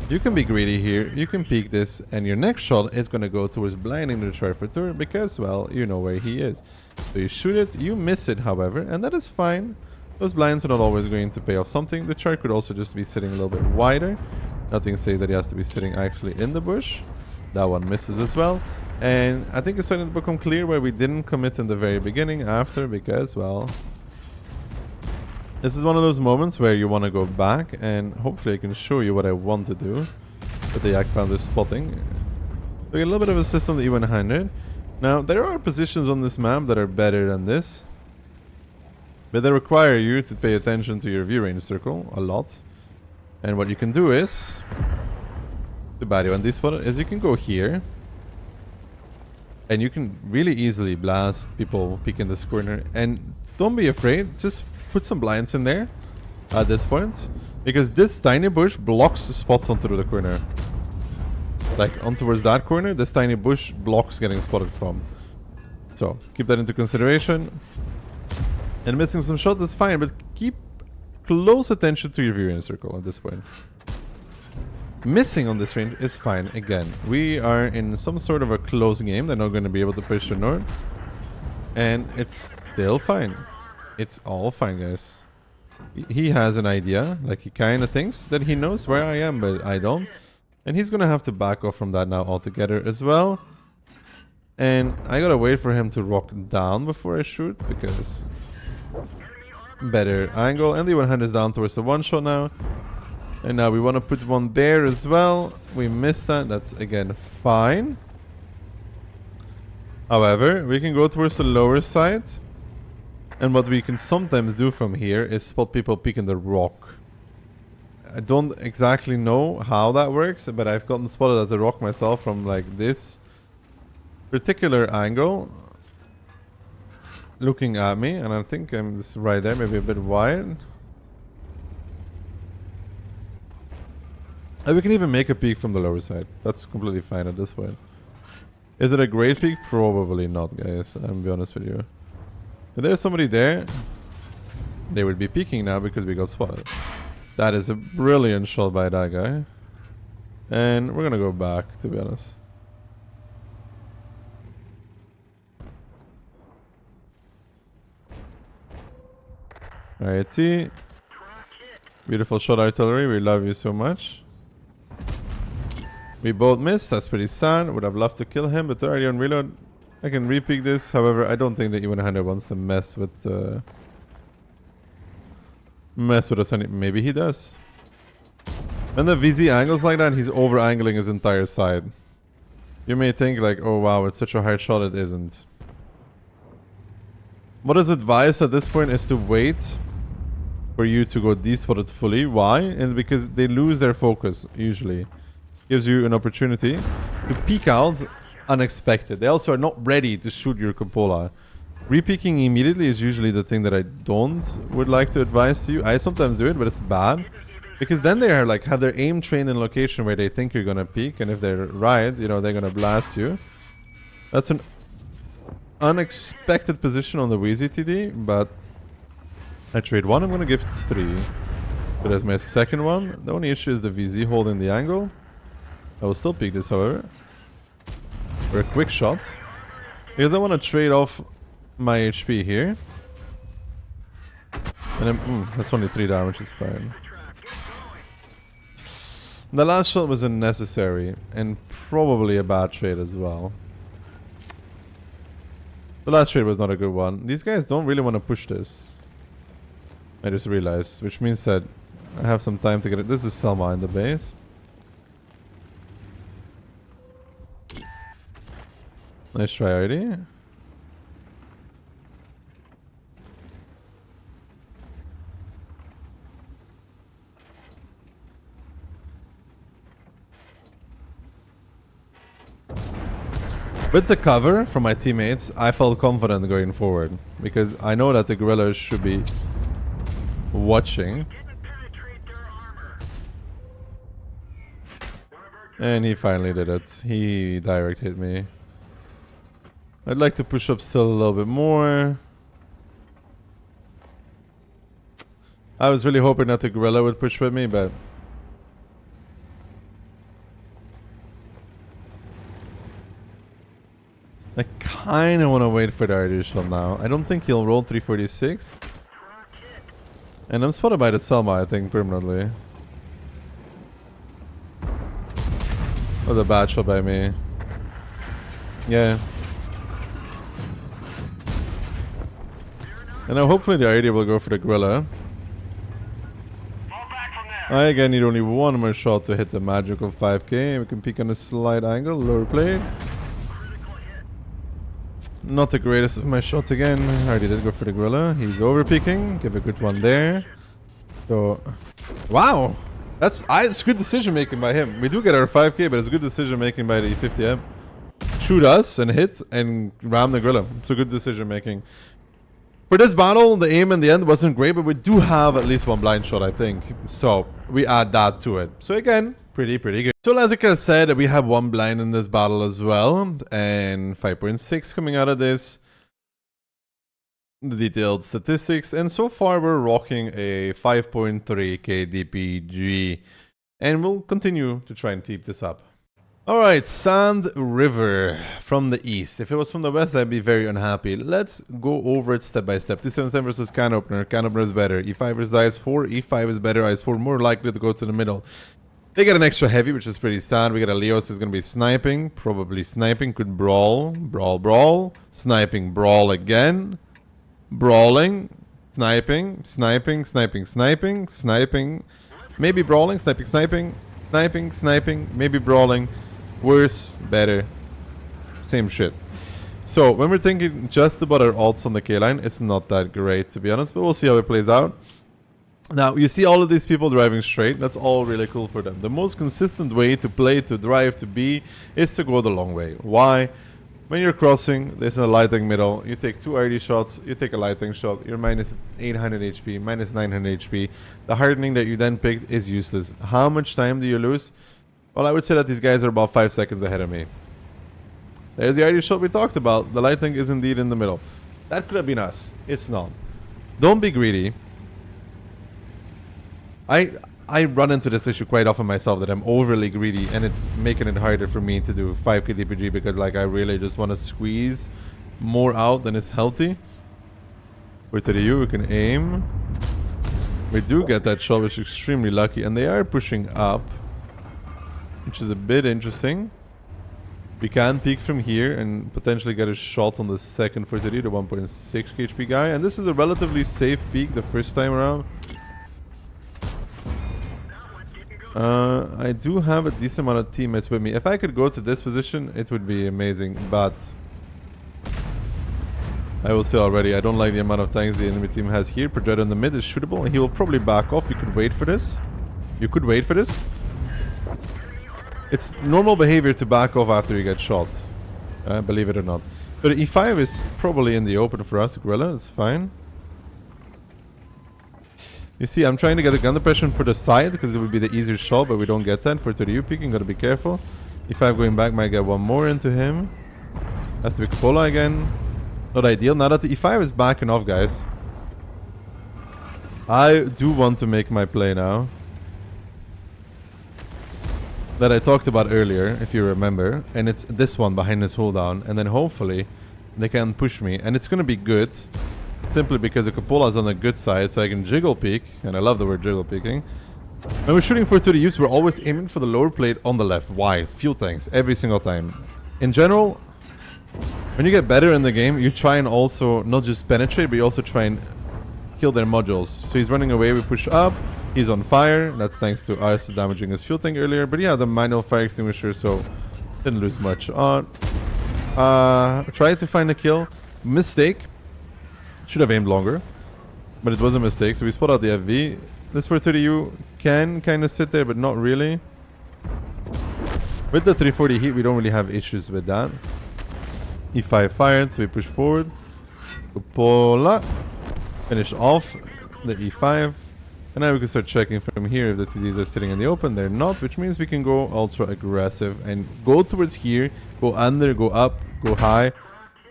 you can be greedy here, you can peek this, and your next shot is going to go towards blinding the Charfatur because, well, you know where he is. So you shoot it, you miss it, however, and that is fine. Those blinds are not always going to pay off something. The Char could also just be sitting a little bit wider. Nothing says that he has to be sitting actually in the bush. That one misses as well. And I think it's starting to become clear why we didn't commit in the very beginning after, because, well, this is one of those moments where you want to go back, and hopefully I can show you what I want to do with the Yak Pounder spotting. We get a little bit of assist on the E100. Now, there are positions on this map that are better than this, but they require you to pay attention to your view range circle a lot. And what you can do is, the bad on this spot is you can go here, and you can really easily blast people peeking this corner. And don't be afraid, just put some blinds in there at this point, because this tiny bush blocks spots onto the corner. Like on towards that corner, this tiny bush blocks getting spotted from. So keep that into consideration. And missing some shots is fine, but keep close attention to your viewing circle at this point. Missing on this range is fine. Again, we are in some sort of a close game. They're not going to be able to push the north. And it's still fine. It's all fine, guys. He has an idea. Like, he kind of thinks that he knows where I am, but I don't. And he's going to have to back off from that now altogether as well. And I got to wait for him to rock down before I shoot, because better angle. And the 100 is down towards the one shot now. And now we want to put one there as well. We missed that. That's, again, fine. However, we can go towards the lower side. And what we can sometimes do from here is spot people peeking the rock. I don't exactly know how that works, but I've gotten spotted at the rock myself from like this particular angle, looking at me, and I think I'm just right there, maybe a bit wide. And we can even make a peak from the lower side. That's completely fine at this point. Is it a great peak? Probably not, guys. I'm be honest with you. If there's somebody there, they would be peeking now because we got spotted. That is a brilliant shot by that guy. And we're gonna go back, to be honest. Alright, T. Beautiful shot, artillery. We love you so much. We both missed. That's pretty sad. Would have loved to kill him, but they're already on reload. I can repeat this. However, I don't think that even Hunter wants to mess with us. Maybe he does. When the VZ angles like that, he's over angling his entire side. You may think like, oh wow, it's such a hard shot. It isn't. What is advised at this point is to wait for you to go despotted fully. Why? And because they lose their focus usually. Gives you an opportunity to peek out unexpected. They also are not ready to shoot your cupola. Repeaking immediately is usually the thing that I would like to advise to you. I sometimes do it, but it's bad. Because then they are like, have their aim trained in location where they think you're gonna peek, and if they're right, you know, they're gonna blast you. That's an unexpected position on the Wheezy TD, but I trade one, I'm gonna give 3. But as my second one, the only issue is the VZ holding the angle. I will still peek this, however. For a quick shot. Because I want to trade off my HP here. And then, that's only 3 damage, it's fine. The last shot was unnecessary. And probably a bad trade as well. The last trade was not a good one. These guys don't really want to push this. I just realized. Which means that I have some time to get it. This is Selma in the base. Nice try, already. With the cover from my teammates, I felt confident going forward. Because I know that the guerrillas should be watching. And he finally did it. He direct hit me. I'd like to push up still a little bit more. I was really hoping that the gorilla would push with me, but I kind of want to wait for the artificial now. I don't think he'll roll 346. And I'm spotted by the Selma, I think, permanently. That was a bad shot by me. Yeah. And now hopefully the idea will go for the gorilla. I again need only one more shot to hit the magical 5k. We can peek on a slight angle, lower plate. Not the greatest of my shots again. I already did go for the gorilla. He's over peeking. Give a good one there. So, wow! That's good decision making by him. We do get our 5k, but it's good decision making by the E50M. Shoot us and hit and ram the gorilla. It's a good decision making. For this battle, the aim in the end wasn't great, but we do have at least one blind shot, I think. So, we add that to it. So again, pretty good. So Lazika said that we have one blind in this battle as well. And 5.6 coming out of this. The detailed statistics. And so far, we're rocking a 5.3k DPG. And we'll continue to try and keep this up. Alright, Sand River from the east. If it was from the west, I'd be very unhappy. Let's go over it step by step. 277 versus Can Opener. Can Opener is better. E5 versus IS4. E5 is better. IS4 more likely to go to the middle. They get an extra heavy, which is pretty sad. We got a Leos who's going to be sniping. Probably sniping. Could brawl. Brawl. Sniping. Brawl again. Brawling. Sniping. Maybe brawling. Sniping. Maybe brawling. Worse, better, same shit. So when we're thinking just about our ults on the K line, it's not that great to be honest, but we'll see how it plays out. Now, you see all of these people driving straight. That's all really cool for them. The most consistent way to play, to drive, to be, is to go the long way. Why? When you're crossing, there's a lighting middle. You take 2 RD shots, you take a lighting shot. You're minus 800 HP, minus 900 HP. The hardening that you then picked is useless. How much time do you lose? Well, I would say that these guys are about 5 seconds ahead of me. There's the RD shot we talked about. The lighting is indeed in the middle. That could have been us. It's not. Don't be greedy. I run into this issue quite often myself, that I'm overly greedy and it's making it harder for me to do 5k DPG because like I really just want to squeeze more out than is healthy. We're to the U, we can aim. We do get that shot, which is extremely lucky, and they are pushing up, which is a bit interesting. We can peek from here and potentially get a shot on the second 430, the 1.6 HP guy, and this is a relatively safe peek the first time around. I do have a decent amount of teammates with me. If I could go to this position, it would be amazing, but I will say already, I don't like the amount of tanks the enemy team has here. Projector in the mid is shootable, and he will probably back off. You could wait for this. You could wait for this. It's normal behavior to back off after you get shot, believe it or not. But E5 is probably in the open for us, Gorilla. It's fine. You see, I'm trying to get a gun depression for the side because it would be the easier shot, but we don't get that. For 30U peeking, gotta be careful. E5 going back might get one more into him. Has to be Cupola again. Not ideal. Now that the E5 is backing off, guys, I do want to make my play now. That I talked about earlier, if you remember. And it's this one behind this hold down. And then hopefully they can push me. And it's gonna be good. Simply because the cupola is on the good side, so I can jiggle peek, and I love the word jiggle peeking. When we're shooting for 30 use, we're always aiming for the lower plate on the left. Why? Fuel tanks, every single time. In general, when you get better in the game, you try and also not just penetrate, but you also try and kill their modules. So he's running away, we push up, he's on fire. That's thanks to us damaging his fuel tank earlier. But yeah, the manual fire extinguisher, so didn't lose much on. Tried to find a kill. Mistake. Should have aimed longer, but it was a mistake. So we spot out the FV. This 430U can kind of sit there, but not really. With the 340 heat, we don't really have issues with that. E5 fired, so we push forward. Cupola. Finish off the E5. And now we can start checking from here if the TDs are sitting in the open. They're not, which means we can go ultra aggressive and go towards here, go under, go up, go high.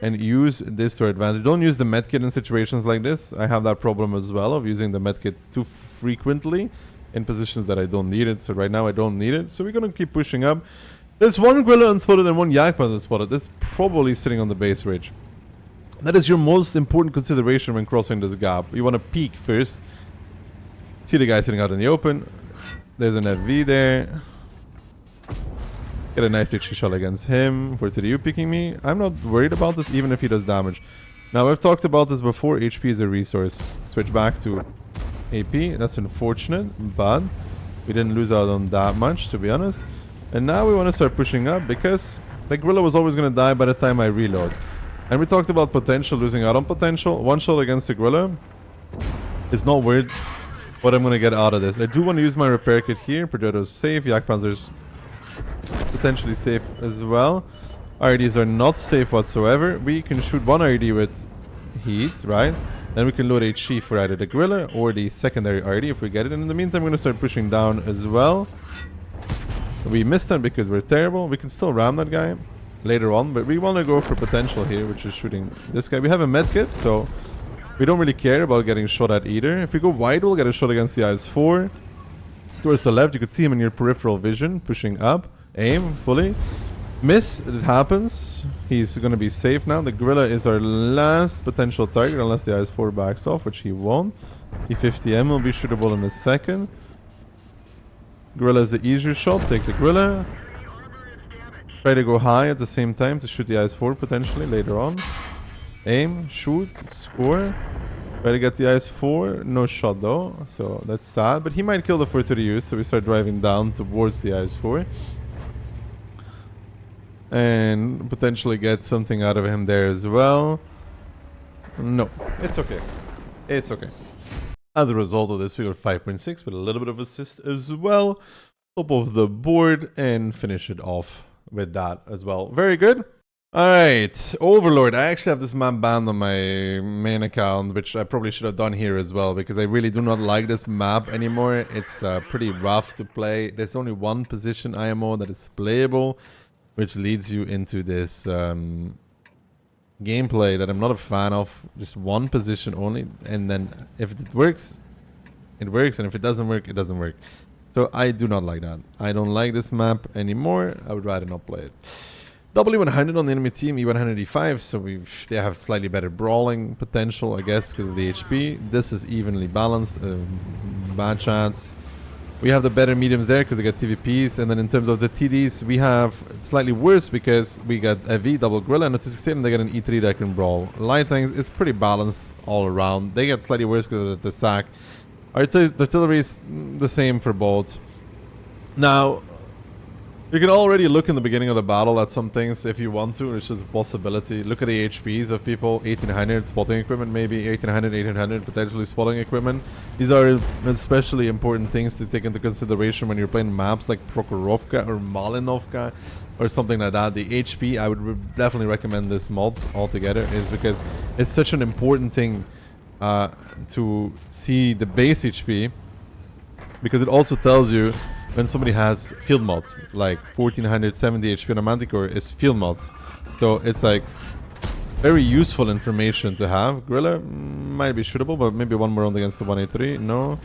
And use this to our advantage. Don't use the medkit in situations like this. I have that problem as well of using the medkit too frequently in positions that I don't need it. So right now I don't need it. So we're going to keep pushing up. There's one Gorilla unspotted and one Yakpan unspotted. That's probably sitting on the base ridge. That is your most important consideration when crossing this gap. You want to peek first. See the guy sitting out in the open. There's an FV there. Get a nice HE shot against him. For TDU picking me. I'm not worried about this even if he does damage. Now, I've talked about this before. HP is a resource. Switch back to AP. That's unfortunate, but we didn't lose out on that much, to be honest. And now we want to start pushing up because the Gorilla was always going to die by the time I reload. And we talked about potential, losing out on potential. One shot against the Gorilla is not worth what I'm going to get out of this. I do want to use my repair kit here. Projecto's safe. Yak Panzer's potentially safe as well. RDs are not safe whatsoever. We can shoot one RD with heat, right? Then we can load HE for either the Gorilla or the secondary RD if we get it. And in the meantime, we're going to start pushing down as well. We missed them because we're terrible. We can still ram that guy later on, but we want to go for potential here, which is shooting this guy. We have a medkit, so we don't really care about getting shot at either. If we go wide, we'll get a shot against the IS-4. Towards the left, you could see him in your peripheral vision, pushing up. Aim fully. Miss, it happens. He's going to be safe now. The Gorilla is our last potential target, unless the IS-4 backs off, which he won't. E50M will be shootable in a second. Gorilla is the easier shot. Take the Gorilla. Try to go high at the same time to shoot the IS-4 potentially later on. Aim, shoot, score. Try to get the IS-4. No shot though, so that's sad. But he might kill the 430U, so we start driving down towards the IS-4. And potentially get something out of him there as well. No, it's okay. It's okay. As a result of this, we got 5.6 with a little bit of assist as well. Top of the board and finish it off with that as well. Very good. Alright, Overlord. I actually have this map banned on my main account, which I probably should have done here as well, because I really do not like this map anymore. It's pretty rough to play. There's only one position IMO that is playable, which leads you into this gameplay that I'm not a fan of. Just one position only, and then if it works, it works, and if it doesn't work, it doesn't work. So I do not like that. I don't like this map anymore. I would rather not play it. W100 on the enemy team, E100, E5, so they have slightly better brawling potential, I guess, because of the HP. This is evenly balanced, bad chance. We have the better mediums there because they got TVPs, and then in terms of the TDs, we have slightly worse because we got a V, double gorilla, and a 268, and they get an E3 that can brawl. Light tanks is pretty balanced all around. They get slightly worse because of the sack. Artillery is the same for both. Now, you can already look in the beginning of the battle at some things if you want to, which is a possibility. Look at the HPs of people, 1800 spotting equipment, maybe 1800, 1800 potentially spotting equipment. These are especially important things to take into consideration when you're playing maps like Prokhorovka or Malinovka or something like that. The HP, I would definitely recommend this mod altogether, is because it's such an important thing to see the base HP, because it also tells you when somebody has field mods, like 1470 HP on a Manticore is field mods. So it's like very useful information to have. Gorilla might be shootable, but maybe one more round against the 183. No.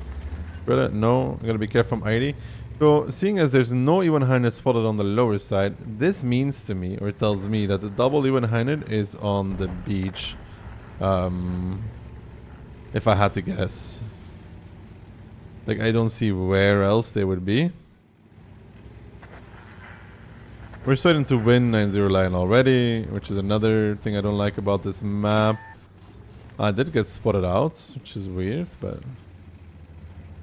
Gorilla, no. I'm gonna be careful from ID. So seeing as there's no E100 spotted on the lower side, this means to me, or tells me, that the double E100 is on the beach. If I had to guess. Like, I don't see where else they would be. We're starting to win 9-0 line already, which is another thing I don't like about this map. I did get spotted out, which is weird, but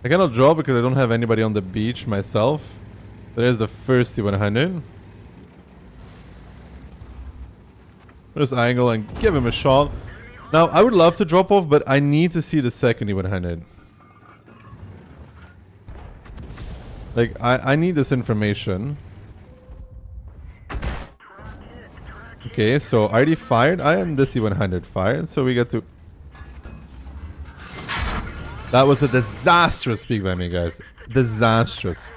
I cannot draw because I don't have anybody on the beach myself. There's the first T100. Just angle and give him a shot. Now, I would love to drop off, but I need to see the second E100. Like, I need this information. Okay, so already fired. I am this E100 fired, so we get to... That was a disastrous peek by me, guys. Disastrous.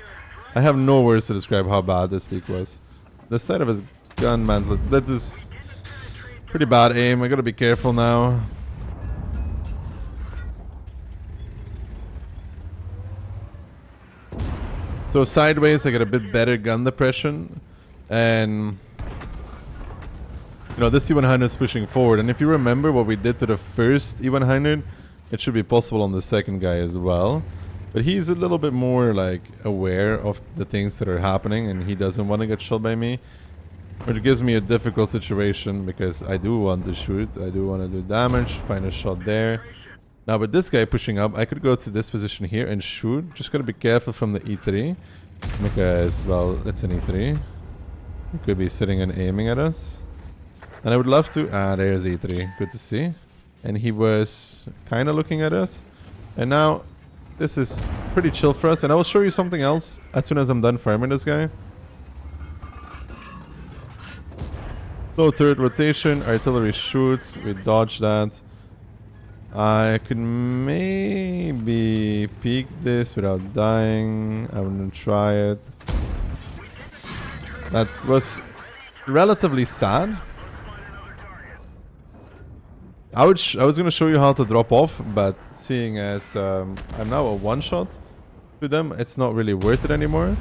I have no words to describe how bad this peek was. The side of his gun, man, that was pretty bad aim. I gotta be careful now. So sideways, I get a bit better gun depression, and you know, this E100 is pushing forward. And if you remember what we did to the first E100, it should be possible on the second guy as well. But he's a little bit more like aware of the things that are happening, and he doesn't want to get shot by me, which gives me a difficult situation because I do want to shoot, I do want to do damage, find a shot there. Now with this guy pushing up, I could go to this position here and shoot. Just gotta be careful from the E3, because, well, it's an E3. He could be sitting and aiming at us. And I would love to... Ah, there's E3. Good to see. And he was kind of looking at us. And now, this is pretty chill for us. And I will show you something else as soon as I'm done farming this guy. So, third rotation. Artillery shoots. We dodge that. I could maybe peek this without dying. I wouldn't try it. That was relatively sad. I was going to show you how to drop off, but seeing as I'm now a one-shot to them, it's not really worth it anymore.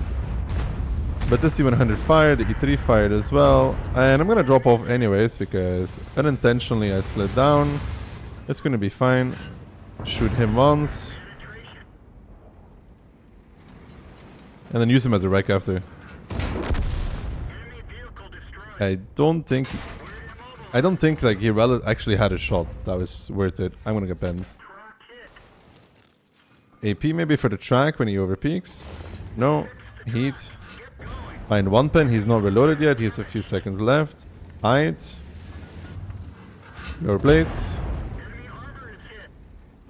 But this E100 fired, the E3 fired as well. And I'm going to drop off anyways, because unintentionally I slid down. It's going to be fine. Shoot him once. And then use him as a wreck after. I don't think like he actually had a shot that was worth it. I'm gonna get banned. AP maybe for the track when he overpeaks. No. Heat. Find one pen. He's not reloaded yet. He has a few seconds left. Hide. Your blades.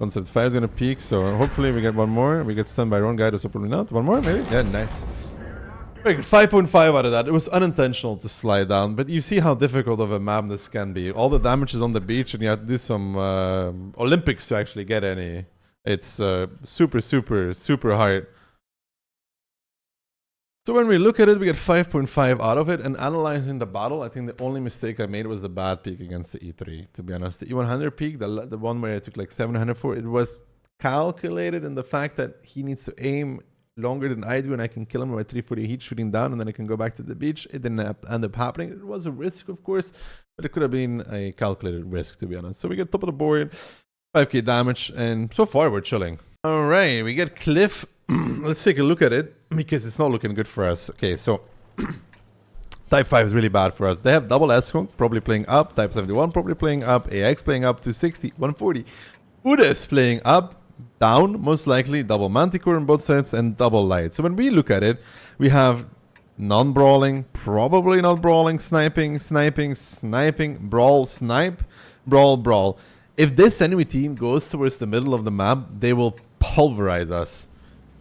Concept 5 is gonna peek, so hopefully we get one more. We get stunned by one guy, so probably not. One more, maybe? Yeah, nice. Very good. 5.5 out of that. It was unintentional to slide down, but you see how difficult of a map this can be. All the damage is on the beach, and you have to do some Olympics to actually get any. It's super, super, super hard. So when we look at it, we get 5.5 out of it, and analyzing the battle, I think the only mistake I made was the bad peak against the E3, to be honest. The E100 peak, the one where I took like 700 for, it was calculated in the fact that he needs to aim longer than I do, and I can kill him with 340 heat shooting down, and then I can go back to the beach. It didn't end up happening. It was a risk, of course, but it could have been a calculated risk, to be honest. So we get top of the board, 5k damage, and so far we're chilling. All right, we get Cliff. Let's take a look at it, because it's not looking good for us. Okay, so Type 5 is really bad for us. They have double S-Skunk, probably playing up. Type 71 probably playing up. AX playing up, 260, 140. Udes playing up, down, most likely. Double Manticore on both sides and double light. So when we look at it, we have non-brawling, probably not brawling, sniping, brawl, snipe, brawl, brawl. If this enemy team goes towards the middle of the map, they will pulverize us.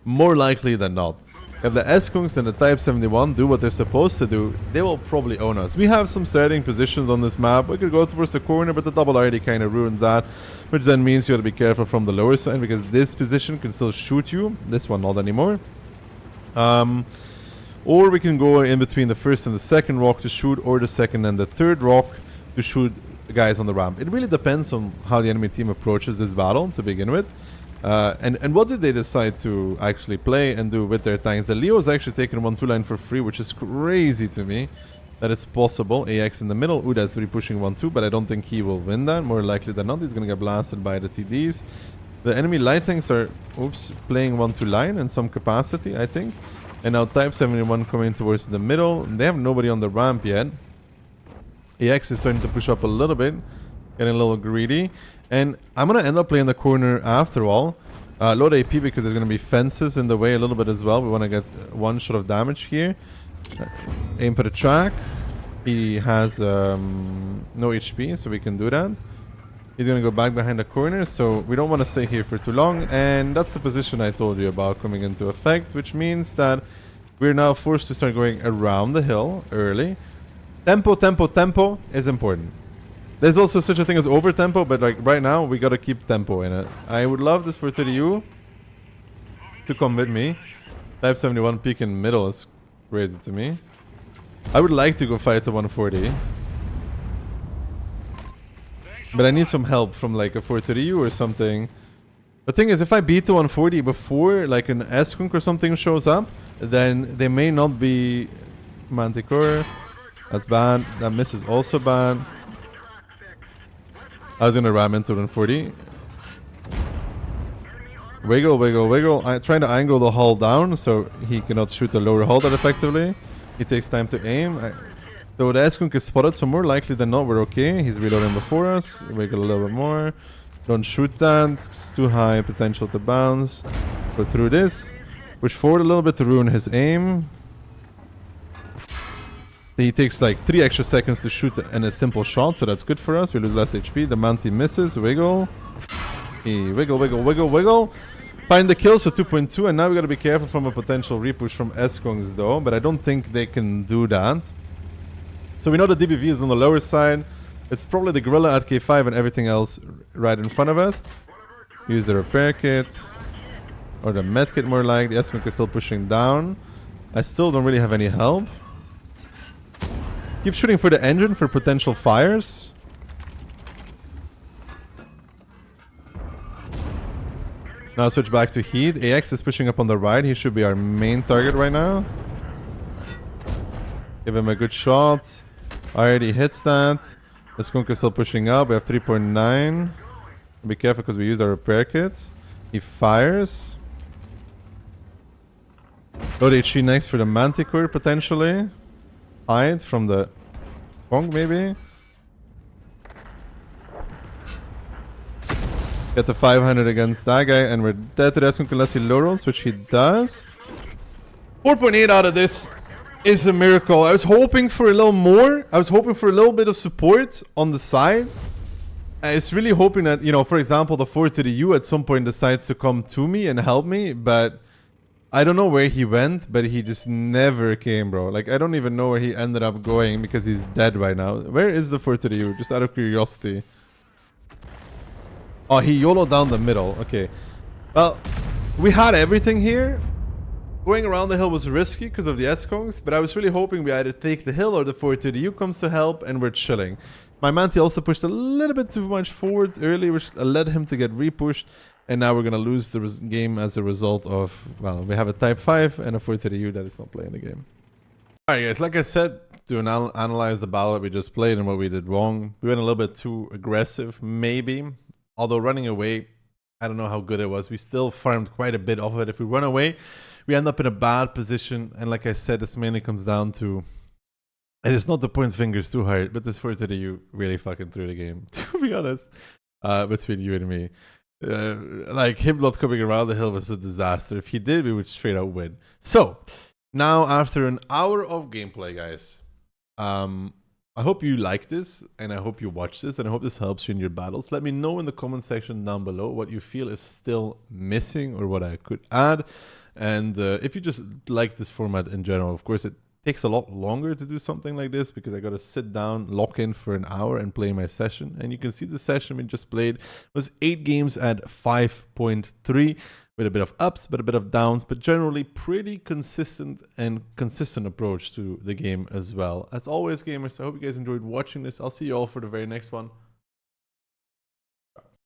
More likely than not. If the S-Skunks and the Type 71 do what they're supposed to do, they will probably own us. We have some starting positions on this map. We could go towards the corner, but the double already kind of ruined that. Which then means you have to be careful from the lower side, because this position can still shoot you. This one not anymore. Or we can go in between the first and the second rock to shoot, or the second and the third rock to shoot the guys on the ramp. It really depends on how the enemy team approaches this battle to begin with. And what did they decide to actually play and do with their tanks? The Leo is actually taking 1-2 line for free, which is crazy to me that it's possible. AX in the middle, Udas 3 pushing 1-2, but I don't think he will win that. More likely than not, he's going to get blasted by the TDs. The enemy light tanks are, playing 1-2 line in some capacity, I think. And now Type 71 coming towards the middle. They have nobody on the ramp yet. AX is starting to push up a little bit, getting a little greedy. And I'm going to end up playing the corner after all. Load AP because there's going to be fences in the way a little bit as well. We want to get one shot of damage here. Aim for the track. He has no HP, so we can do that. He's going to go back behind the corner, so we don't want to stay here for too long. And that's the position I told you about coming into effect, which means that we're now forced to start going around the hill early. Tempo, tempo, tempo is important. There's also such a thing as over tempo, but like right now we gotta keep tempo in it. I would love this for 30U to come with me. Type 71 peak in middle is crazy to me. I would like to go fight to 140. But I need some help from like a 430U or something. The thing is, if I beat the 140 before like an S-Skunk or something shows up, then they may not be Manticore. That's bad. That miss is also bad. I was gonna ram into 140. Wiggle, wiggle, wiggle. I'm trying to angle the hull down so he cannot shoot the lower hull that effectively. It takes time to aim. So the S-Skunk is spotted, so more likely than not we're okay. He's reloading before us. Wiggle a little bit more. Don't shoot that. It's too high potential to bounce. Go through this. Push forward a little bit to ruin his aim. He takes like 3 extra seconds to shoot in a simple shot, so that's good for us. We lose less HP. The Manti misses. Wiggle. He wiggle, wiggle, wiggle, wiggle. Find the kill, so 2.2. And now we gotta be careful from a potential repush from S-Skunks though, but I don't think they can do that. So we know the DBV is on the lower side. It's probably the Gorilla at K5 and everything else right in front of us. Use the repair kit. Or the med kit more like. The S-Skunk is still pushing down. I still don't really have any help. Keep shooting for the engine for potential fires. Now switch back to heat. AX is pushing up on the right. He should be our main target right now. Give him a good shot. Already hits that. The Skunk is still pushing up. We have 3.9. Be careful because we used our repair kit. He fires. Load HE next for the Manticore potentially. Hide from the Pong maybe. Get the 500 against that guy and we're dead to the S-Skunk unless he low rolls, which he does. 4.8 out of this is a miracle. I was hoping for a little more. I was hoping for a little bit of support on the side. I was really hoping that, you know, for example, the 4 to the U at some point decides to come to me and help me, but I don't know where he went, but he just never came, bro. Like, I don't even know where he ended up going because he's dead right now. Where is the 4 to the U? Just out of curiosity. Oh, he YOLO'd down the middle. Okay. Well, we had everything here. Going around the hill was risky because of the S-Kongs, but I was really hoping we either take the hill or the 4 to the U comes to help, and we're chilling. My Manti also pushed a little bit too much forward early, which led him to get repushed. And now we're going to lose the game as a result of, well, we have a Type 5 and a 4 to the U that is not playing the game. Alright guys, like I said, to analyze the battle that we just played and what we did wrong, we went a little bit too aggressive, maybe. Although running away, I don't know how good it was. We still farmed quite a bit off of it. If we run away, we end up in a bad position. And like I said, this mainly comes down to, it is not to point fingers too hard, but this 4 to the U really fucking threw the game, to be honest, between you and me. Like, him not coming around the hill was a disaster. If he did, we would straight out win. So, now after an hour of gameplay, guys, I hope you like this, and I hope you watch this, and I hope this helps you in your battles. Let me know in the comment section down below what you feel is still missing or what I could add. And if you just like this format in general, of course, it takes a lot longer to do something like this because I got to sit down, lock in for an hour and play my session. And you can see the session we just played was 8 games at 5.3 with a bit of ups, but a bit of downs, but generally pretty consistent approach to the game as well. As always, gamers, I hope you guys enjoyed watching this. I'll see you all for the very next one.